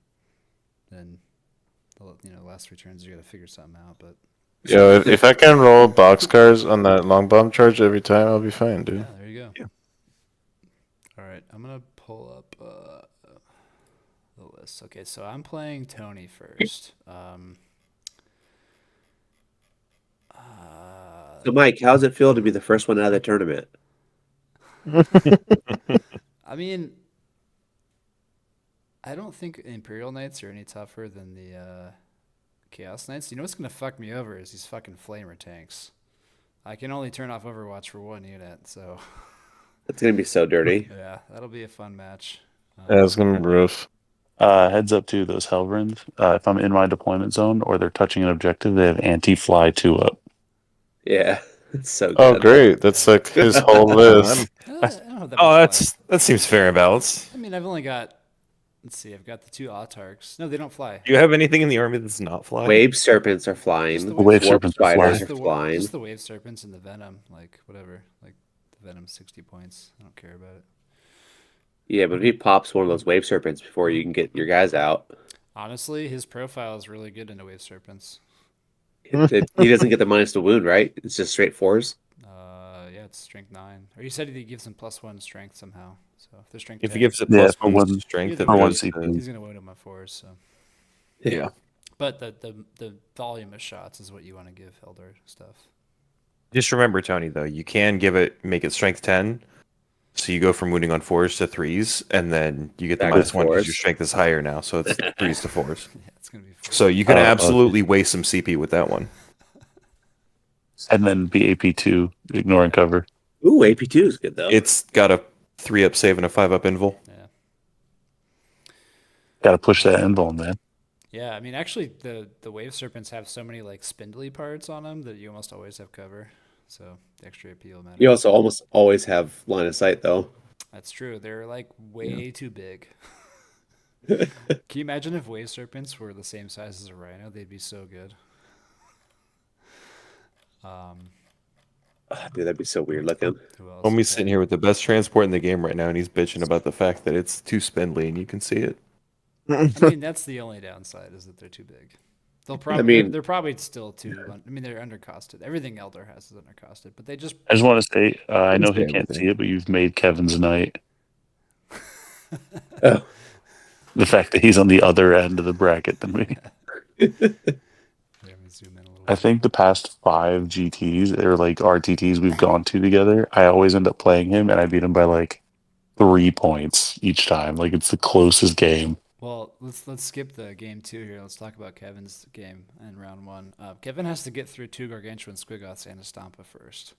then the last 3 turns you got to figure something out. But Yo, if I can roll boxcars on that long bomb charge every time, I'll be fine, dude. yeah, there you go. All right, I'm gonna pull up the list. Okay, so I'm playing Tony first. So, Mike, how's it feel to be the first one out of the tournament? I mean, I don't think Imperial Knights are any tougher than the Chaos Knights. You know what's gonna fuck me over is these fucking Flamer tanks. I can only turn off Overwatch for 1 unit, so It's gonna be so dirty. yeah, that'll be a fun match. Yeah, it's gonna be rough. Heads up to those Helverins. If I'm in my deployment zone or they're touching an objective, they have anti-fly 2-up. Yeah, it's so good. Oh, great! That's like his whole list. I don't have that Oh, much fly. that seems fair and balanced. I mean, I've only got. Let's see. I've got the 2 Autarchs. No, they don't fly. Do you have anything in the army that's not flying? Wave serpents are Just flying. the Wave Warp serpents are spiders flying. are flying. Just the wave serpents and the venom, like whatever. Like the venom, 60 points. I don't care about it. Yeah, but if he pops one of those wave serpents before you can get your guys out, Honestly, his profile is really good into wave serpents. he doesn't get the minus to wound, right? It's just straight 4s. Yeah, it's strength 9. Or you said he gives him +1 strength somehow. So if they're strength If 10, he gives it Yeah, plus for 1 one- strength, for it For 1 goes to- CP. he's gonna wound him on 4s. So, Yeah. but the volume of shots is what you want to give Eldar stuff. Just remember, Tony, though, you can make it strength 10, So you go from wounding on 4s to 3s, and then you get the Back to -1 because your 4s. strength is higher now, so it's 3s to 4s. Yeah, it's gonna be. So you can Oh, okay. absolutely waste some CP with that one. And then BAP2, ignore and cover. Ooh, AP2 is good though. It's got a 3-up save and a 5-up invul. Yeah. Got to push that invul, man. Yeah, I mean, actually, the wave serpents have so many like spindly parts on them that you almost always have cover. So the extra appeal matters. You also almost always have line of sight though. That's true. They're like way too big. Can you imagine if wave serpents were the same size as a rhino? They'd be so good. Dude, that'd be so weird looking. Who else? Homie's sitting here with the best transport in the game right now, and he's bitching about the fact that it's too spindly, and you can see it. I mean, that's the only downside is that they're too big. They'll probably mean- they're probably still too. I mean, they're undercosted. Everything Eldar has is undercosted, but they just I just want to say, I know he Understand can't everything. see it, but you've made Kevin's night. Oh. The fact that he's on the other end of the bracket than me. Let me zoom in a little I bit. think the past 5 GTs or like RTTs we've gone to together, I always end up playing him, and I beat him by like 3 points each time. Like it's the closest game. Well, let's skip the game 2 here. Let's talk about Kevin's game in round 1. Kevin has to get through 2 gargantuan squigoths and a stampa first.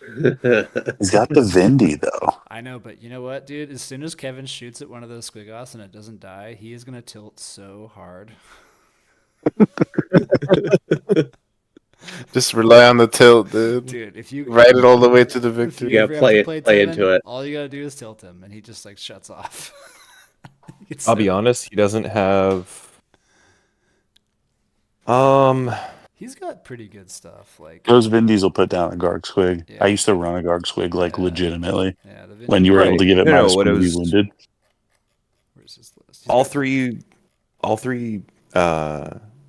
He's got the Vindy though. I know, but you know what, dude? As soon as Kevin shoots at one of those squigoths and it doesn't die, he is gonna tilt so hard. Just rely on the tilt, dude. Dude, if you Ride it all the way to the if you victory. Yeah, ever have play to it- play Tevin, into it. all you gotta do is tilt him, and he just like shuts off. It's I'll be so- honest, he doesn't have. He's got pretty good stuff. Like, Those Vindies will put down a Garg Squig. Yeah. I used to run a Garg Squig like Yeah. legitimately yeah, the when you were able to give it No, minus what it 1 to be was- wounded. Where's his list? He's all got- three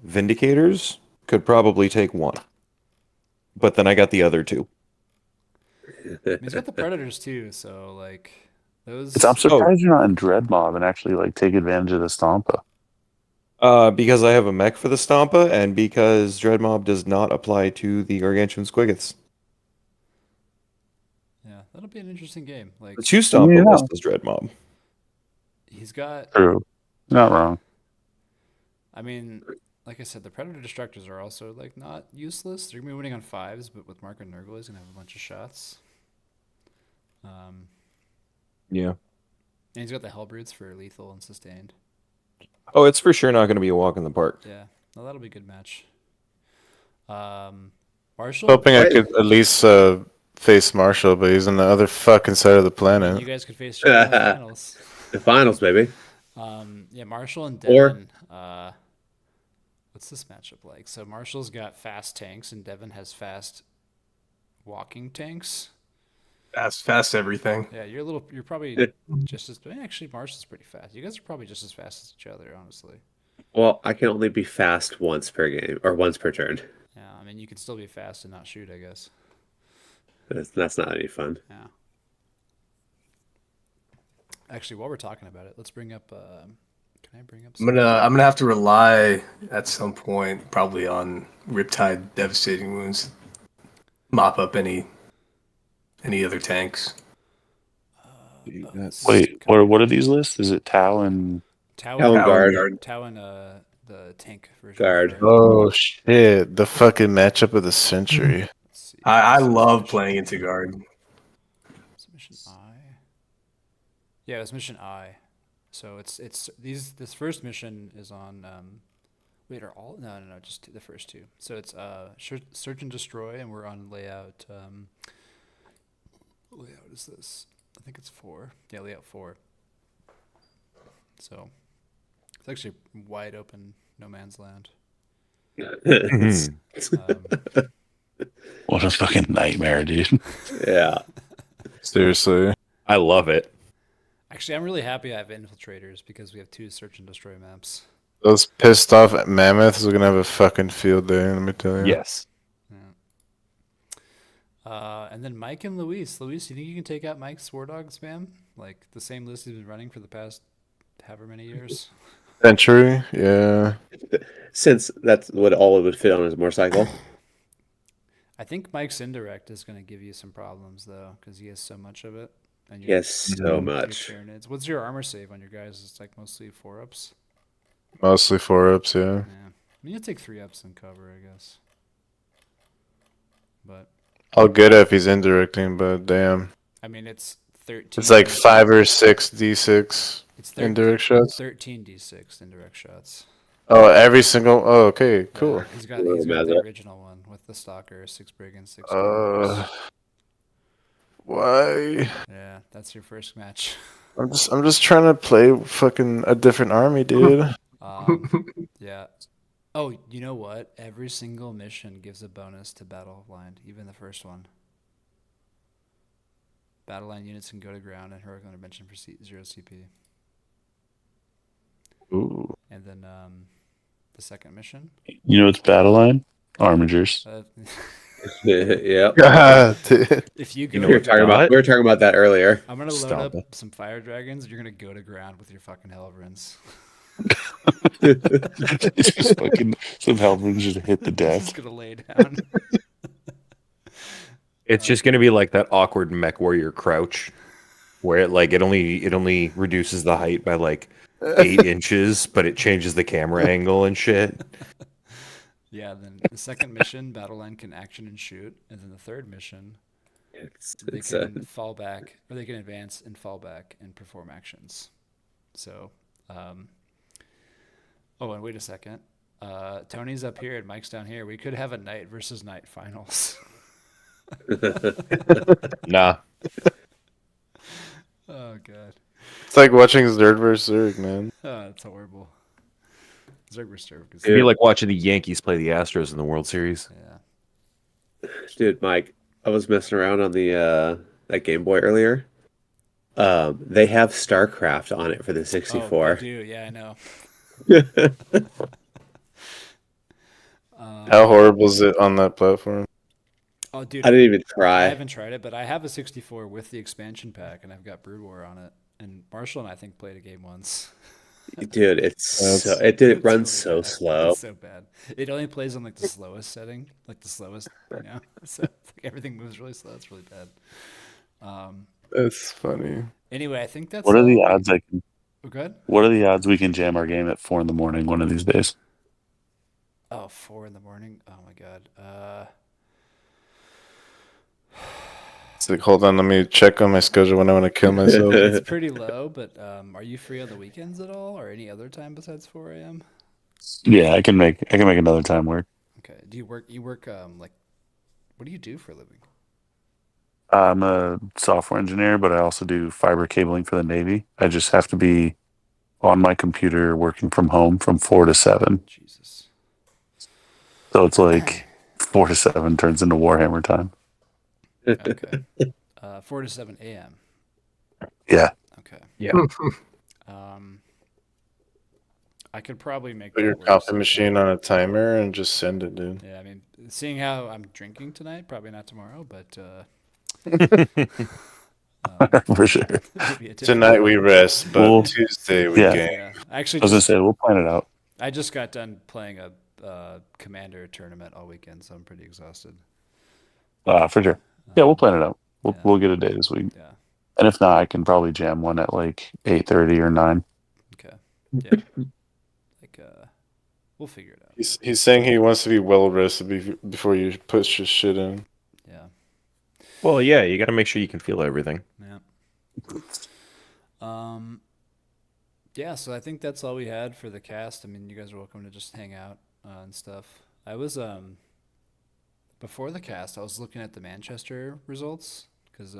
Vindicators could probably take 1. But then I got the other 2. He's got the predators too, so like those. I'm surprised you're not in Dread Mob and actually like take advantage of the Stampa. Because I have a mech for the Stampa, and because Dreadmob does not apply to the Gargantuan Squigoths. Yeah, that'll be an interesting game. Like The 2 Stampa Yeah. list is Dreadmob. he's got. True. Not wrong. I mean, like I said, the predator destructors are also like not useless. They're gonna be winning on 5s, but with Mark and Nurgle, he's gonna have a bunch of shots. Yeah. And he's got the Hellbrutes for lethal and sustained. Oh, it's for sure not going to be a walk in the park. Yeah, no, that'll be a good match. Marshall, Hoping I Right. could at least face Marshall, but he's on the other fucking side of the you planet. guys could face each other in the finals. The finals, baby. Yeah, Marshall and Or- Devin. What's this matchup like? So Marshall's got fast tanks, and Devin has fast walking tanks. Fast everything. Yeah, you're probably just as. Actually, Marshall's pretty fast. You guys are probably just as fast as each other, honestly. Well, I can only be fast once per game or once per turn. Yeah, I mean, you can still be fast and not shoot, I guess. That's not any fun. Yeah. Actually, while we're talking about it, let's bring up. Can I bring up? I'm gonna have to rely at some point, probably on Riptide Devastating Wounds. Mop up any other tanks. Wait, what are these lists? Is it Tau and Tau Talon and Guard. Tau and the tank version. Guard. Let's Oh shit! The fucking matchup of the century. see. I So love mission- playing into guard. is it mission I. Yeah, it's mission I. So it's this first mission is on. Wait, are all no just the first 2. So it's search and destroy, and we're on layout. What layout is this? I think it's 4. Yeah, layout 4. So it's actually wide open, no man's land. what a fucking nightmare, dude. Yeah. Seriously. I love it. Actually, I'm really happy I have infiltrators because we have 2 search and destroy maps. Those pissed off mammoths are gonna have a fucking field day, let me tell you. Yes. And then Mike and Luis. Luis, you think you can take out Mike's War Dog spam? Like the same list he's been running for the past however many years? Century, yeah. Since that's what all it would fit on his motorcycle. I think Mike's indirect is going to give you some problems, though, because he has so much of it. And Yes, so your much. Tyranids. What's your armor save on your guys? It's like mostly 4-ups. Mostly 4-ups, yeah. Yeah. I mean, you take 3-ups and cover, I guess. But I'll get it if he's indirecting, but damn. I mean, it's 13. It's like 5 or 6 D6 It's indirect shots. 13 d6 indirect shots. Oh, every single. Oh, okay, cool. Yeah, he's got the original one with the Stalker, 6 Brigands, 6 Warriors. Why? Yeah, that's your first match. I'm just trying to play fucking a different army, dude. Yeah. Oh, you know what? Every single mission gives a bonus to Battle Line, even the first one. Battle Line units can go to ground and heroic intervention for 0 CP. Ooh. And then the second mission. You know, it's Battle Line Armigers. Yeah. God, dude. If you go, We were talking about that earlier. I'm gonna load Stop up it. some fire dragons. You're gonna go to ground with your fucking Helverins. It's just fucking some Helvins just hit the deck. Just gonna lay down. It's just gonna be like that awkward mech warrior crouch, where it only reduces the height by like 8 inches, but it changes the camera angle and shit. Yeah. Then the second mission, Battle Line can action and shoot, and then the third mission, they can fall back, or they can advance and fall back and perform actions. So, oh, and wait a second. Tony's up here and Mike's down here. We could have a knight versus knight finals. Nah. Oh god. It's like watching Zerg vs. Zerg, man. Oh, that's horrible. Zerg vs. Zerg is It'd be like watching the Yankees play the Astros in the World Series. yeah. Dude, Mike, I was messing around on the that Game Boy earlier. They have StarCraft on it for the Oh, 64. they do. Yeah, I know. How horrible is it on that platform? Oh, dude. I didn't even I try. haven't tried it, but I have a 64 with the expansion pack, and I've got Brood War on it. And Marshall and I think played a game once. Dude, it It's runs really so bad. slow. It's so bad. It only plays on like the slowest setting, like the slowest, So it's like everything moves really slow. It's really bad. That's funny. Anyway, I think that's What are the all. odds I can? Oh, go ahead. What are the odds we can jam our game at 4 in the morning one of these days? Oh, 4 in the morning. Oh my god. It's like, hold on, let me check on my schedule when I want to kill myself. It's pretty low, but are you free on the weekends at all, or any other time besides 4 a.m.? Yeah, I can make another time work. Okay. Do you work? Like, what do you do for a living? I'm a software engineer, but I also do fiber cabling for the Navy. I just have to be on my computer working from home from 4 to 7. Jesus. So it's like 4 to 7 turns into Warhammer time. Okay. 4 to 7 a.m. Yeah. Okay. Yeah. I could probably make Put that your work coffee sometime. machine on a timer and just send it, dude. Yeah, I mean, seeing how I'm drinking tonight, probably not tomorrow, but For sure. maybe a different Tonight we rest, but Well, Tuesday we yeah. game. Yeah, I actually I was gonna say we'll plan it out. I just got done playing a commander tournament all weekend, so I'm pretty exhausted. For sure. Yeah, we'll plan it out. Yeah. We'll get a day this week. Yeah. And if not, I can probably jam one at like 8:30 or 9. Okay. Yeah. Like we'll figure it out. He's saying he wants to be well rested before you push his shit in. Yeah. Well, yeah, you got to make sure you can feel everything. Yeah. Yeah, so I think that's all we had for the cast. I mean, you guys are welcome to just hang out and stuff. I was before the cast, I was looking at the Manchester results because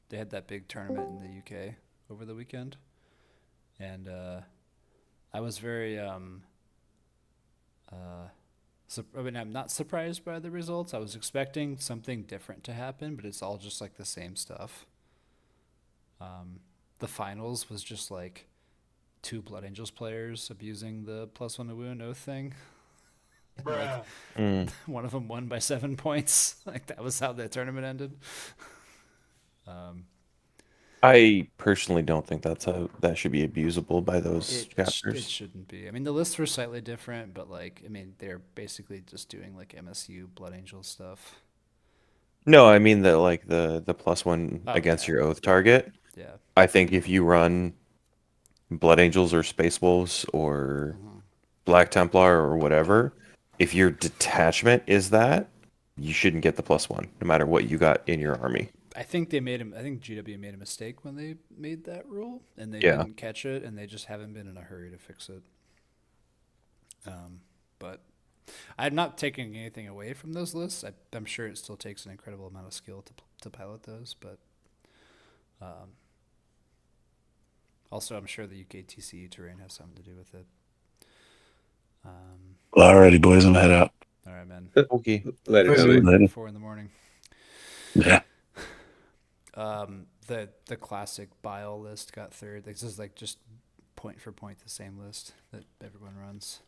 they had that big tournament in the UK over the weekend, and I was very I mean, I'm not surprised by the results. I was expecting something different to happen, but it's all just like the same stuff. The finals was just like 2 Blood Angels players abusing the +1 to wound oath thing. And, like, one of them won by 7 points. Like that was how the tournament ended. I personally don't think that should be abusable by those It chapters. shouldn't be. I mean, the lists were slightly different, but like, I mean, they're basically just doing like MSU Blood Angel stuff. No, I mean the like the +1 Oh, against yeah. your oath target. Yeah. I think if you run Blood Angels or Space Wolves or Mhm. Black Templar or whatever, if your detachment is that, you shouldn't get the +1, no matter what you got in your army. I think they made him. I think GW made a mistake when they made that rule, and they Yeah. didn't catch it, and they just haven't been in a hurry to fix it. But I'm not taking anything away from those lists. I'm sure it still takes an incredible amount of skill to pilot those, but also I'm sure the UKTC terrain has something to do with it. Well, alrighty, boys, I'm head out. All right, man. Okay. Later, Later. Tommy. Later. 4 in the morning. Yeah. The classic bile list got third. This is like just point for point the same list that everyone runs.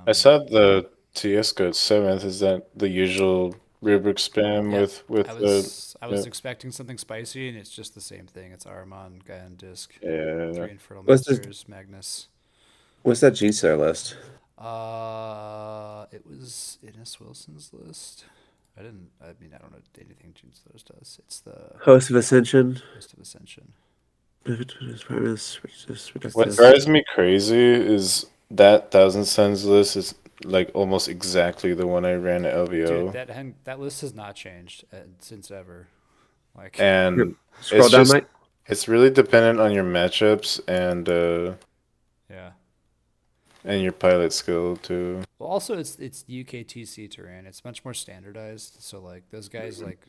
I saw the TS got 7th. Is that the usual rubric spam Yeah, with I the was expecting something spicy, and it's just the same thing. It's Armon, Guy on Disc, yeah. 3 Infernal What's this- Masters, Magnus. What's that Gene Stealer list? It was Innes Wilson's list. I don't know anything Gene Stealers does. It's the Host of Ascension. Host of Ascension. What drives me crazy is that Thousand Suns list is like almost exactly the one I ran at LVO. Dude, that list has not changed since ever. Like, And Scroll it's down, just Mike. it's really dependent on your matchups yeah. and your pilot skill too. Well, also it's UKTC terrain. It's much more standardized. So like those guys like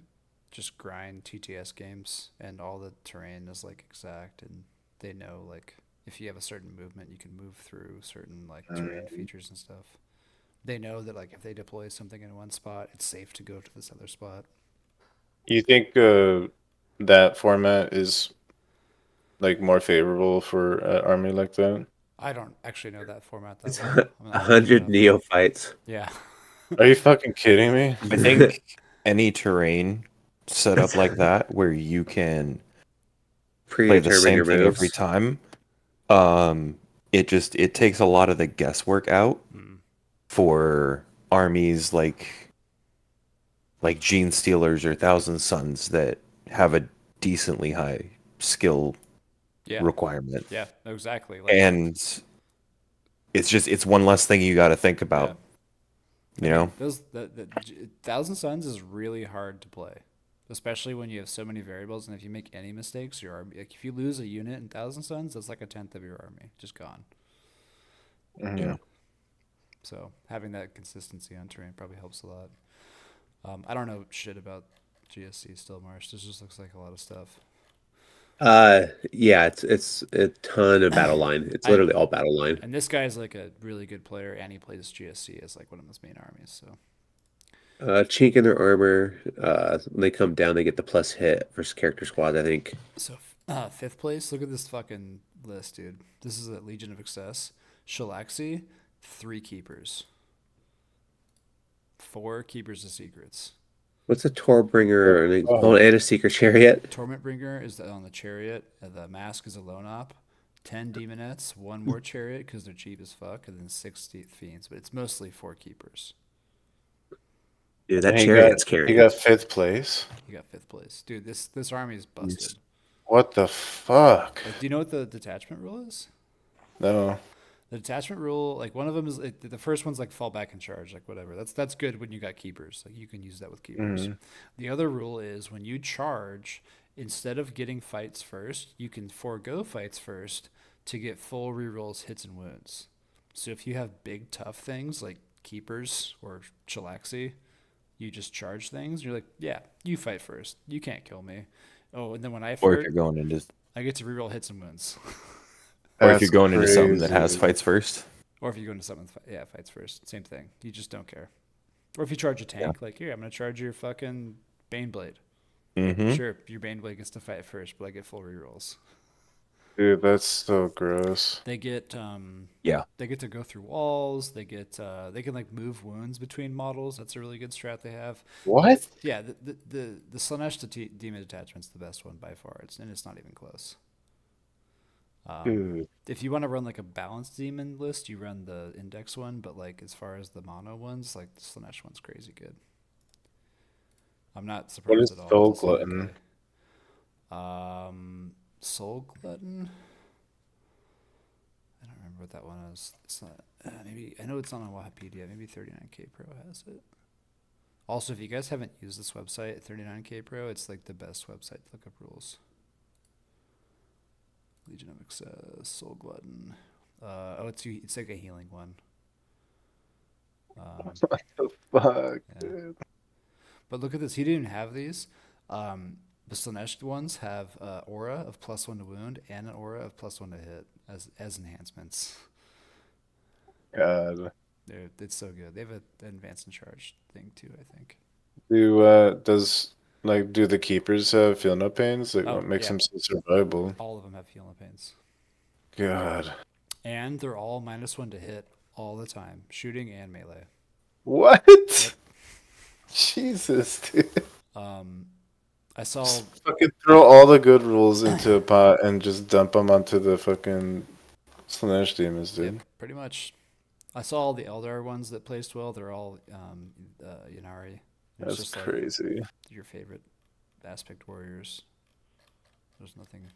just grind TTS games, and all the terrain is like exact, and they know like if you have a certain movement, you can move through certain like terrain features and stuff. They know that like if they deploy something in one spot, it's safe to go to this other spot. You think that format is like more favorable for an army like that? I don't actually know that format that It's well. I'm not 100 enough. neophytes. Yeah. Are you fucking kidding me? I think any terrain set up like that where you can play the Predetermine same your thing every moves. time, it takes a lot of the guesswork out for armies like Gene Stealers or Thousand Suns that have a decently high skill Yeah. requirement. Yeah. No, exactly. Like, And it's one less thing you got to think about. You know? those the Thousand Suns is really hard to play, especially when you have so many variables. And if you make any mistakes, your army, like if you lose a unit in Thousand Suns, that's like a tenth of your army just gone. Yeah. So having that consistency on terrain probably helps a lot. I don't know shit about GSC still, Marsh. This just looks like a lot of stuff. Yeah, it's a ton of battle line. It's literally all battle line. And this guy's like a really good player, and he plays GSC as like one of his main armies. So Chink in their armor. When they come down, they get the plus hit versus character squad, I think. So, fifth place. Look at this fucking list, dude. This is a Legion of Excess. Shalaxi, 3 keepers. 4 keepers of secrets. What's a Torbringer and a Seeker Chariot? Tormentbringer is on the chariot. The mask is a lone op. 10 demonettes, 1 more chariot because they're cheap as fuck, and then 60 fiends. But it's mostly 4 keepers. Dude, that And chariot's he carrying. got 5th place. You got 5th place, dude. This army is busted. What the fuck? Like, do you know what the detachment rule is? No. The detachment rule, like one of them is the first one's like fall back and charge, like whatever. That's good when you got keepers. Like you can use that with keepers. The other rule is when you charge, instead of getting fights first, you can forego fights first to get full rerolls, hits, and wounds. So if you have big tough things like keepers or Chilaxi, you just charge things. You're like, yeah, you fight first. You can't kill me. Oh, and then when I Or if flirt, you're going into I get to reroll hits and wounds. or if That's you're going into something that has crazy. fights first. Or if you go into something, fights first. Same thing. You just don't care. Or if you charge a tank, like, here, I'm going to charge your fucking Baneblade. Mm-hmm. Sure, your Baneblade gets to fight first, but I get full rerolls. Dude, that's so gross. They get, Yeah. they get to go through walls. They get, they can like move wounds between models. That's a really good strat they have. What? Yeah, the Slanesh Demon Detachment's the best one by far. And it's not even close. Dude. If you want to run like a balanced demon list, you run the index one. But like as far as the mono ones, like the Slanesh one's crazy good. I'm not surprised is at all. Soul It's a solid Glutton? guy. Soul Glutton. I don't remember what that one is. It's not. Maybe I know it's not on Wikipedia. Maybe 39K Pro has it. Also, if you guys haven't used this website, 39K Pro, it's like the best website to look up rules. Legion of Excess, Soul Glutton. It's like a healing one. What the fuck? Yeah. But look at this. He didn't have these. The Slanesh ones have aura of +1 to wound and an aura of +1 to hit as enhancements. God. It's so good. They have an advanced and charge thing too, I think. Do the keepers have feel no pains? Like, Oh, what makes yeah. them so survivable? All of them have healing pains. God. And they're all -1 to hit all the time, shooting and melee. What? Yep. Jesus, dude. I saw. Fucking throw all the good rules into a pot and just dump them onto the fucking Slanesh demons, dude. Yep, pretty much. I saw all the Eldar ones that placed well. They're all Yanari. It's That's just crazy. like your favorite aspect warriors. There's nothing.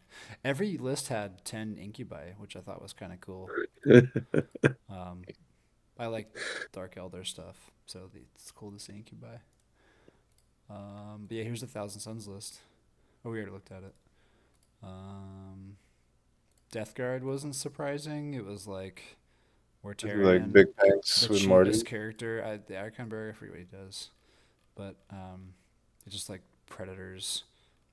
Every list had 10 incubi, which I thought was kind of cool. I like Dark Eldar stuff, so it's cool to see incubi. But yeah, here's the Thousand Suns list. Oh, we already looked at it. Death Guard wasn't surprising. It was like Mortarian, Like big tanks the with Morty. cheapest character. The Iconberg, I forget what he does, but it's just like predators,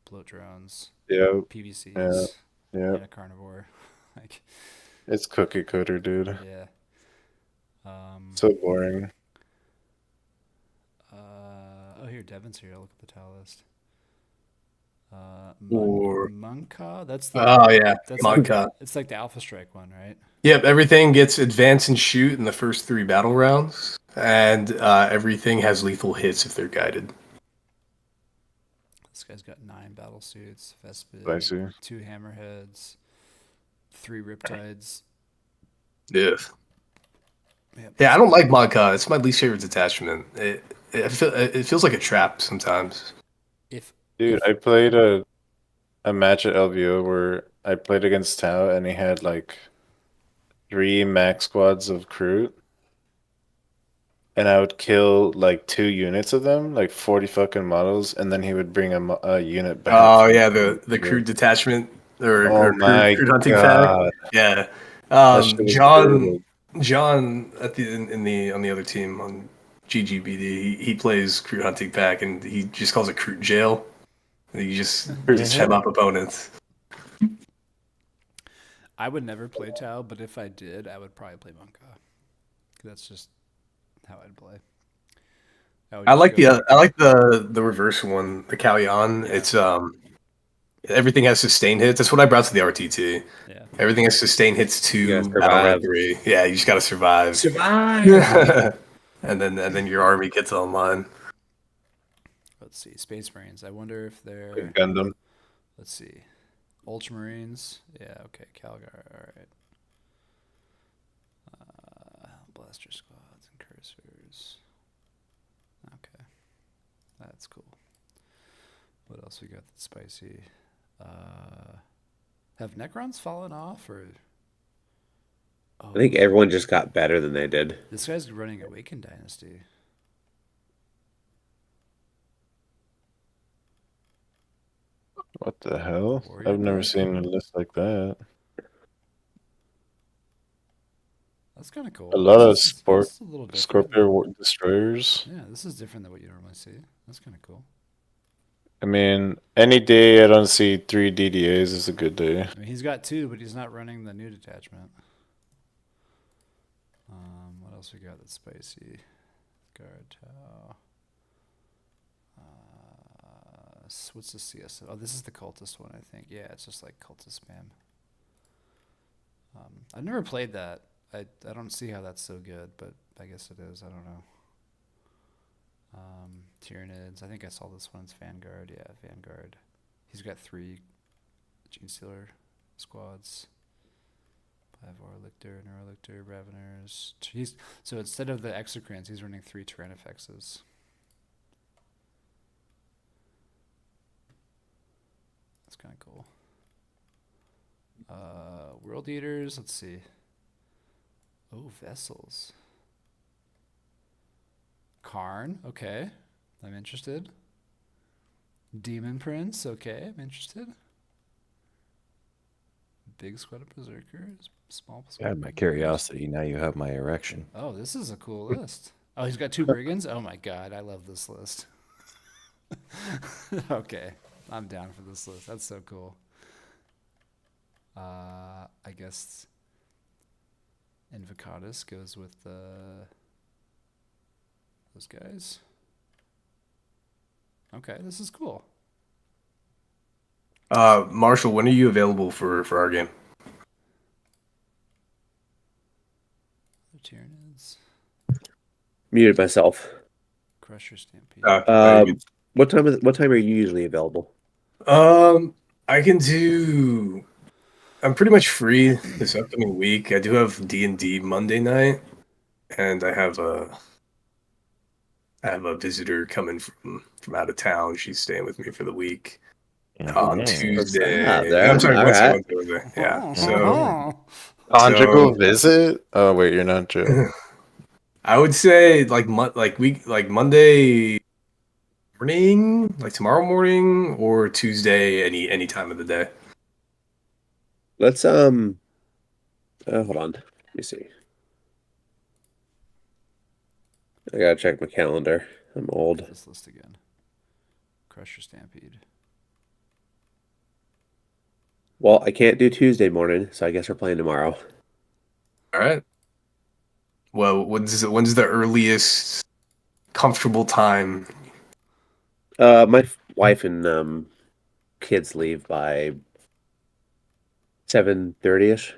bloat drones, Yeah, PVCs, yeah. and a carnivore. Like, It's cookie cutter, dude. yeah. So boring. Oh, here Devin's here. I'll look at the tile list. Or- Monka. That's the. Oh yeah, That's like Monka. it's like the Alpha Strike one, right? Yep, everything gets advance and shoot in the first 3 battle rounds, and everything has lethal hits if they're guided. This guy's got 9 battle suits, Vespid, I see. 2 hammerheads, 3 riptides. Yeah. Yep. Yeah, I don't like Monka. It's my least favorite detachment. It feels like a trap sometimes. Dude, I played a match at LVO where I played against Tao and he had like 3 max squads of Kroot. And I would kill like 2 units of them, like 40 fucking models, and then he would bring a unit back. Oh yeah, the Kroot detachment or my Kroot hunting God. pack. Yeah. That shit was brutal. John at the on the other team on GGBD, he plays Kroot hunting pack and he just calls it Kroot jail. You just hem up opponents. I would never play Tau, but if I did, I would probably play Monka. That's just how I'd play. I like the reverse one, the Kalyan. Yeah. It's everything has sustained hits. That's what I brought to the RTT. Yeah. Everything has sustained hits You 2, gotta battle round survive. 3. Yeah, you just gotta survive. Survive. and then your army gets online. Let's see. Space Marines. I wonder if they're. Gundam. Let's see. Ultramarines. Yeah, okay. Calgar. All right. Blaster squads and cursors. Okay. That's cool. What else we got that's spicy? Have Necrons fallen off or? Oh, I think everyone just got better than they did. this guy's running Awakened Dynasty. What the hell? Warrior I've never deck? seen a list like that. That's kind of cool. A lot of This is a little different. Scorpio Destroyers. Yeah, this is different than what you normally see. That's kind of cool. I mean, any day I don't see 3 DDAs is a good day. I mean, he's got 2, but he's not running the new detachment. What else we got that's spicy? Guard Tau. What's the CS? Oh, this is the cultist one, I think. Yeah, it's just like cultist spam. I've never played that. I don't see how that's so good, but I guess it is. I don't know. Tyranids. I think I saw this one. It's Vanguard. Yeah, Vanguard. He's got 3 Gene Stealer squads. 5 Orlictor, Neurolictor, Raveners. So instead of the Exocrines, he's running 3 Tyrannifexes. kind of cool. World Eaters. Let's see. Oh, Vessels. Karn. Okay, I'm interested. Demon Prince. Okay, I'm interested. Big Squad of Berserkers. Small. God, my curiosity. Now you have my erection. Oh, this is a cool list. Oh, he's got 2 brigands. Oh my god, I love this list. Okay, I'm down for this list. That's so cool. I guess Invocatus goes with those guys. Okay, this is cool. Marshall, when are you available for our game? The Tyranids. Muted myself. Crusher Stampede. What time are you usually available? I can do. I'm pretty much free this upcoming week. I do have D&D Monday night, and I have a visitor coming from out of town. She's staying with me for the week on Tuesday. I'm sorry, Wednesday. Yeah. So Conjugal visit? Oh wait, you're not Joe. I would say like Monday morning, like tomorrow morning, or Tuesday, any time of the day. Let's hold on. Let me see. I gotta check my calendar. I'm old. This list again. Crusher Stampede. Well, I can't do Tuesday morning, so I guess we're playing tomorrow. All right. Well, when's the earliest comfortable time? My wife and kids leave by 7:30ish,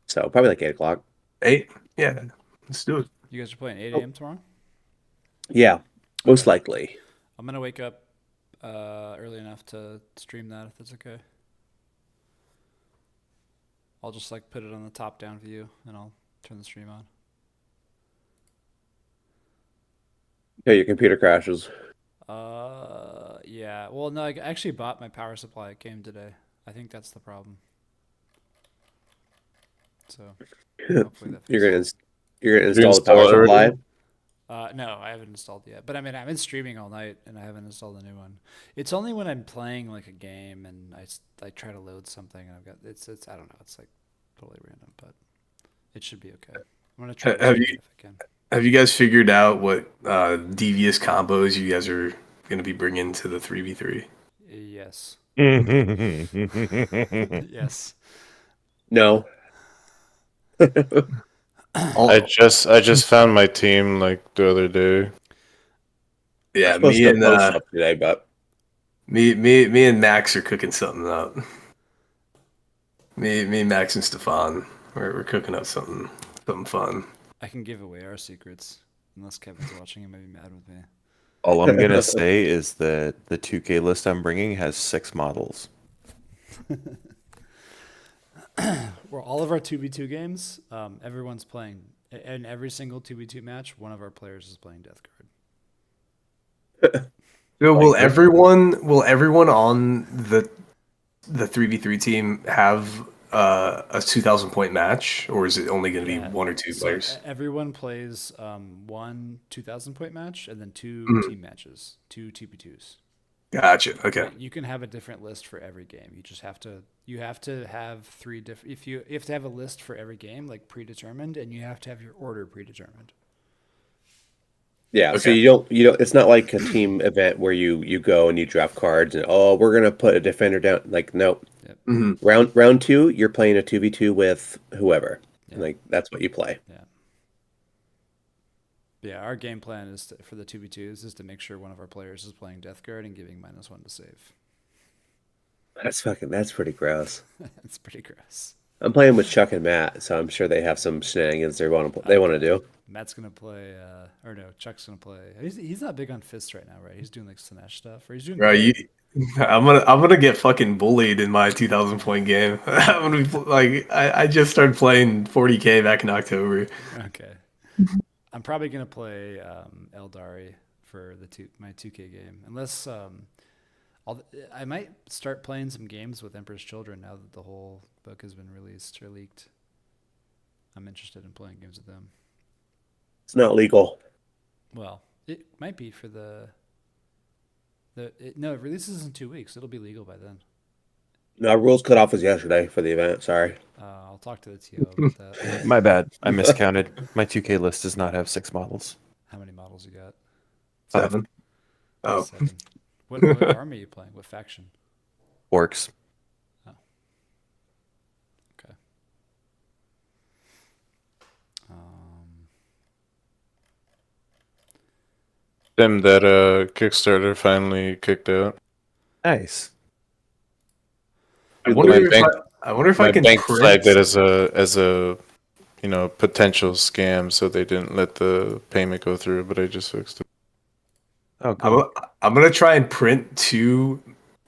so probably like 8 o'clock. 8? Yeah, let's do it. You guys are playing 8 a.m. tomorrow? Yeah, most likely. I'm gonna wake up early enough to stream that if that's okay. I'll just like put it on the top down view and I'll turn the stream on. Yeah, your computer crashes. Yeah. Well, no, I actually bought my power supply. It came today. I think that's the problem. So hopefully that You're fixes it. gonna Did you install the power install it supply. already? No, I haven't installed it yet. But I mean, I've been streaming all night and I haven't installed a new one. It's only when I'm playing like a game and I try to load something and I've got it's I don't know. It's like totally random, but it should be okay. I'm gonna try to Have stream you- it if I can. Have you guys figured out what devious combos you guys are going to be bringing to the 3v3? Yes. Yes. Yes. No. I just found my team like the other day. Yeah, Supposed me to and post up today, but me and Max are cooking something up. Me, Max, and Stefan, we're cooking up something fun. I can give away our secrets. Unless Kevin's watching, he might be mad with me. All I'm gonna say is that the 2K list I'm bringing has 6 models. Well, all of our 2v2 games, everyone's playing. In every single 2v2 match, one of our players is playing Death Guard. So will everyone on the 3v3 team have a 2,000 point match, or is it only going to be 1 or 2 players? Everyone plays one 2,000 point match and then 2 team matches, 2 2v2s. Gotcha. Okay. You can have a different list for every game. You just have to have 3 different. You have to have a list for every game, like predetermined, and you have to have your order predetermined. yeah. So Okay. you don't. It's not like a team event where you go and you draft cards and we're gonna put a defender down. Like no, Mhm. round 2 you're playing a 2v2 with whoever. Yeah. Like that's what you play. Yeah, our game plan is for the 2v2s is to make sure one of our players is playing Death Guard and giving -1 to save. That's pretty gross. It's pretty gross. I'm playing with Chuck and Matt, so I'm sure they have some shenanigans they want to do. Matt's gonna play, or no, Chuck's gonna play. He's not big on fists right now, right? He's doing like Slanesh stuff, or he's doing. Bro, I'm gonna get fucking bullied in my 2,000 point game. I'm gonna be like, I just started playing 40K back in October. Okay. I'm probably gonna play Eldari for my 2K game, unless I might start playing some games with Emperor's Children now that the whole book has been released or leaked. I'm interested in playing games with them. It's not legal. Well, it might be for no, it releases in 2 weeks. It'll be legal by then. No, rules cutoff was yesterday for the event. Sorry. I'll talk to the TO about that. My bad. I miscounted. My 2K list does not have 6 models. How many models you got? 7. Oh. 7. What army are you playing? What faction? Orcs. Oh. Okay. Them that Kickstarter finally kicked out. Nice. I wonder My if bank- I wonder if My I can bank print. flagged it as a potential scam, so they didn't let the payment go through. But I just fixed it. Oh, cool. I'm gonna try and print 2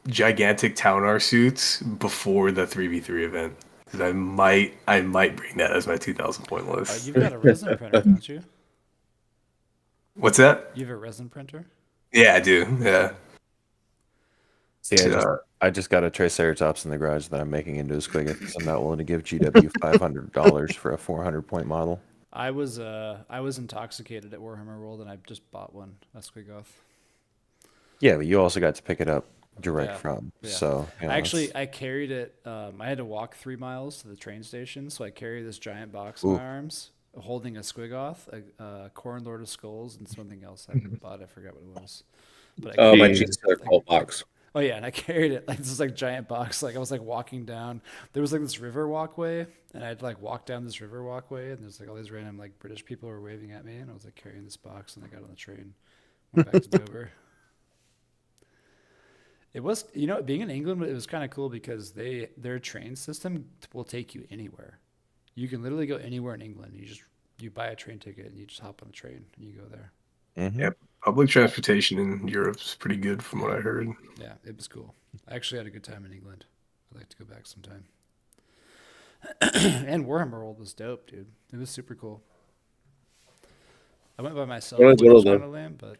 gigantic Taunar suits before the 3v3 event. Because I might bring that as my 2,000 point list. You've got a resin printer, don't you? What's that? You have a resin printer? Yeah, I do. Yeah. See, I just got a Triceratops in the garage that I'm making into a Squiggoth. I'm not willing to give GW $500 for a 400 point model. I was intoxicated at Warhammer World, and I just bought one, a Squiggoth. Yeah, but you also got to pick it up direct Yeah, from. yeah. So Actually, I carried it. I had to walk 3 miles to the train station, so I carried this giant box in my arms, holding a Squiggoth, a Corn Lord of Skulls, and something else I bought. I forgot what it was. But Oh, my carried cheeks it, are cold box. Oh yeah, and I carried it like this giant box. Like I was walking down. There was this river walkway, and I'd walk down this river walkway, and there's all these random British people were waving at me, and I was carrying this box, and I got on the train, went back to Dover. It was, being in England, it was kind of cool because their train system will take you anywhere. You can literally go anywhere in England. You buy a train ticket and you just hop on a train and you go there. Mm-hmm. Yep. Public transportation in Europe is pretty good from what I heard. Yeah, it was cool. I actually had a good time in England. I'd like to go back sometime. And Warhammer World was dope, dude. It was super cool. I went by myself, which was kind of lame, but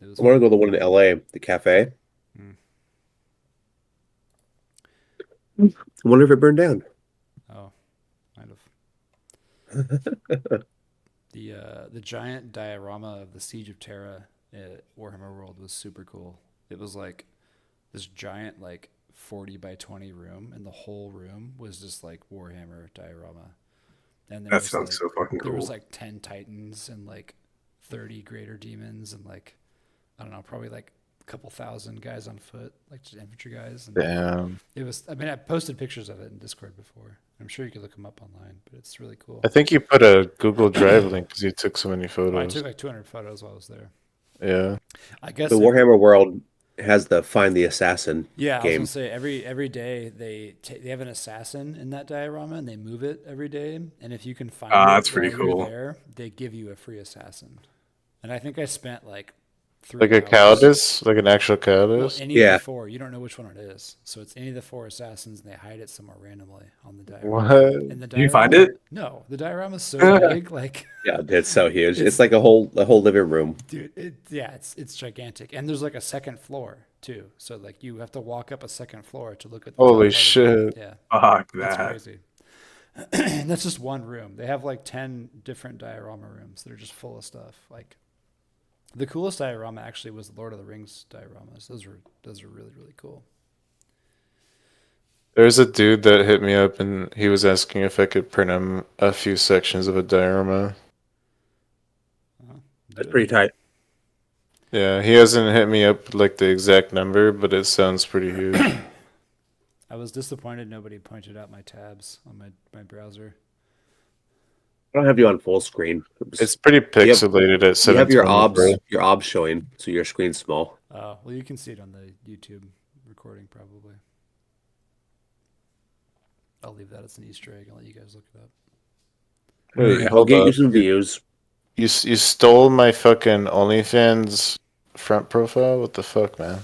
it was I want to go to the one in LA, the cafe. I wonder if it burned down. Oh, kind of. The giant diorama of the Siege of Terra at Warhammer World was super cool. It was this giant 40 by 20 room, and the whole room was just Warhammer diorama. And That sounds so fucking cool. There was 10 Titans and 30 greater demons and I don't know, probably a couple thousand guys on foot, just infantry guys. And Damn. it was. I mean, I posted pictures of it in Discord before. I'm sure you could look them up online, but it's really cool. I think you put a Google Drive link because you took so many photos. I took 200 photos while I was there. Yeah. I guess The Warhammer World has the Find the Assassin Yeah, I game. was gonna say every day they have an assassin in that diorama and they move it every day. And if you can find it that's pretty while you're cool. there, they give you a free assassin. And I think I spent 3 Like a hours. Caldus? Like an actual Well, Caldus? any Yeah. of the 4. You don't know which one it is. So it's any of the 4 assassins, and they hide it somewhere randomly on the diorama. What? And the Did you find diorama- it? No, the diorama's so big. Yeah, it's so huge. It's like a whole living room. Dude, it's gigantic, and there's a second floor too. So you have to walk up a second floor to look at. The top Holy part of it. shit. Yeah, Fuck that's that. crazy. And that's just one room. They have 10 different diorama rooms that are just full of stuff. The coolest diorama actually was the Lord of the Rings dioramas. Those are really, really cool. There's a dude that hit me up and he was asking if I could print him a few sections of a diorama. That's pretty tight. Yeah, he hasn't hit me up the exact number, but it sounds pretty huge. I was disappointed nobody pointed out my tabs on my browser. I don't have you on full screen. It's pretty pixelated at You have your 720p. obs showing, so your screen's small. Well, you can see it on the YouTube recording probably. I'll leave that as an Easter egg. I'll let you guys look it up. Wait, I'll hold get up. you some views. You stole my fucking OnlyFans front profile? What the fuck, man?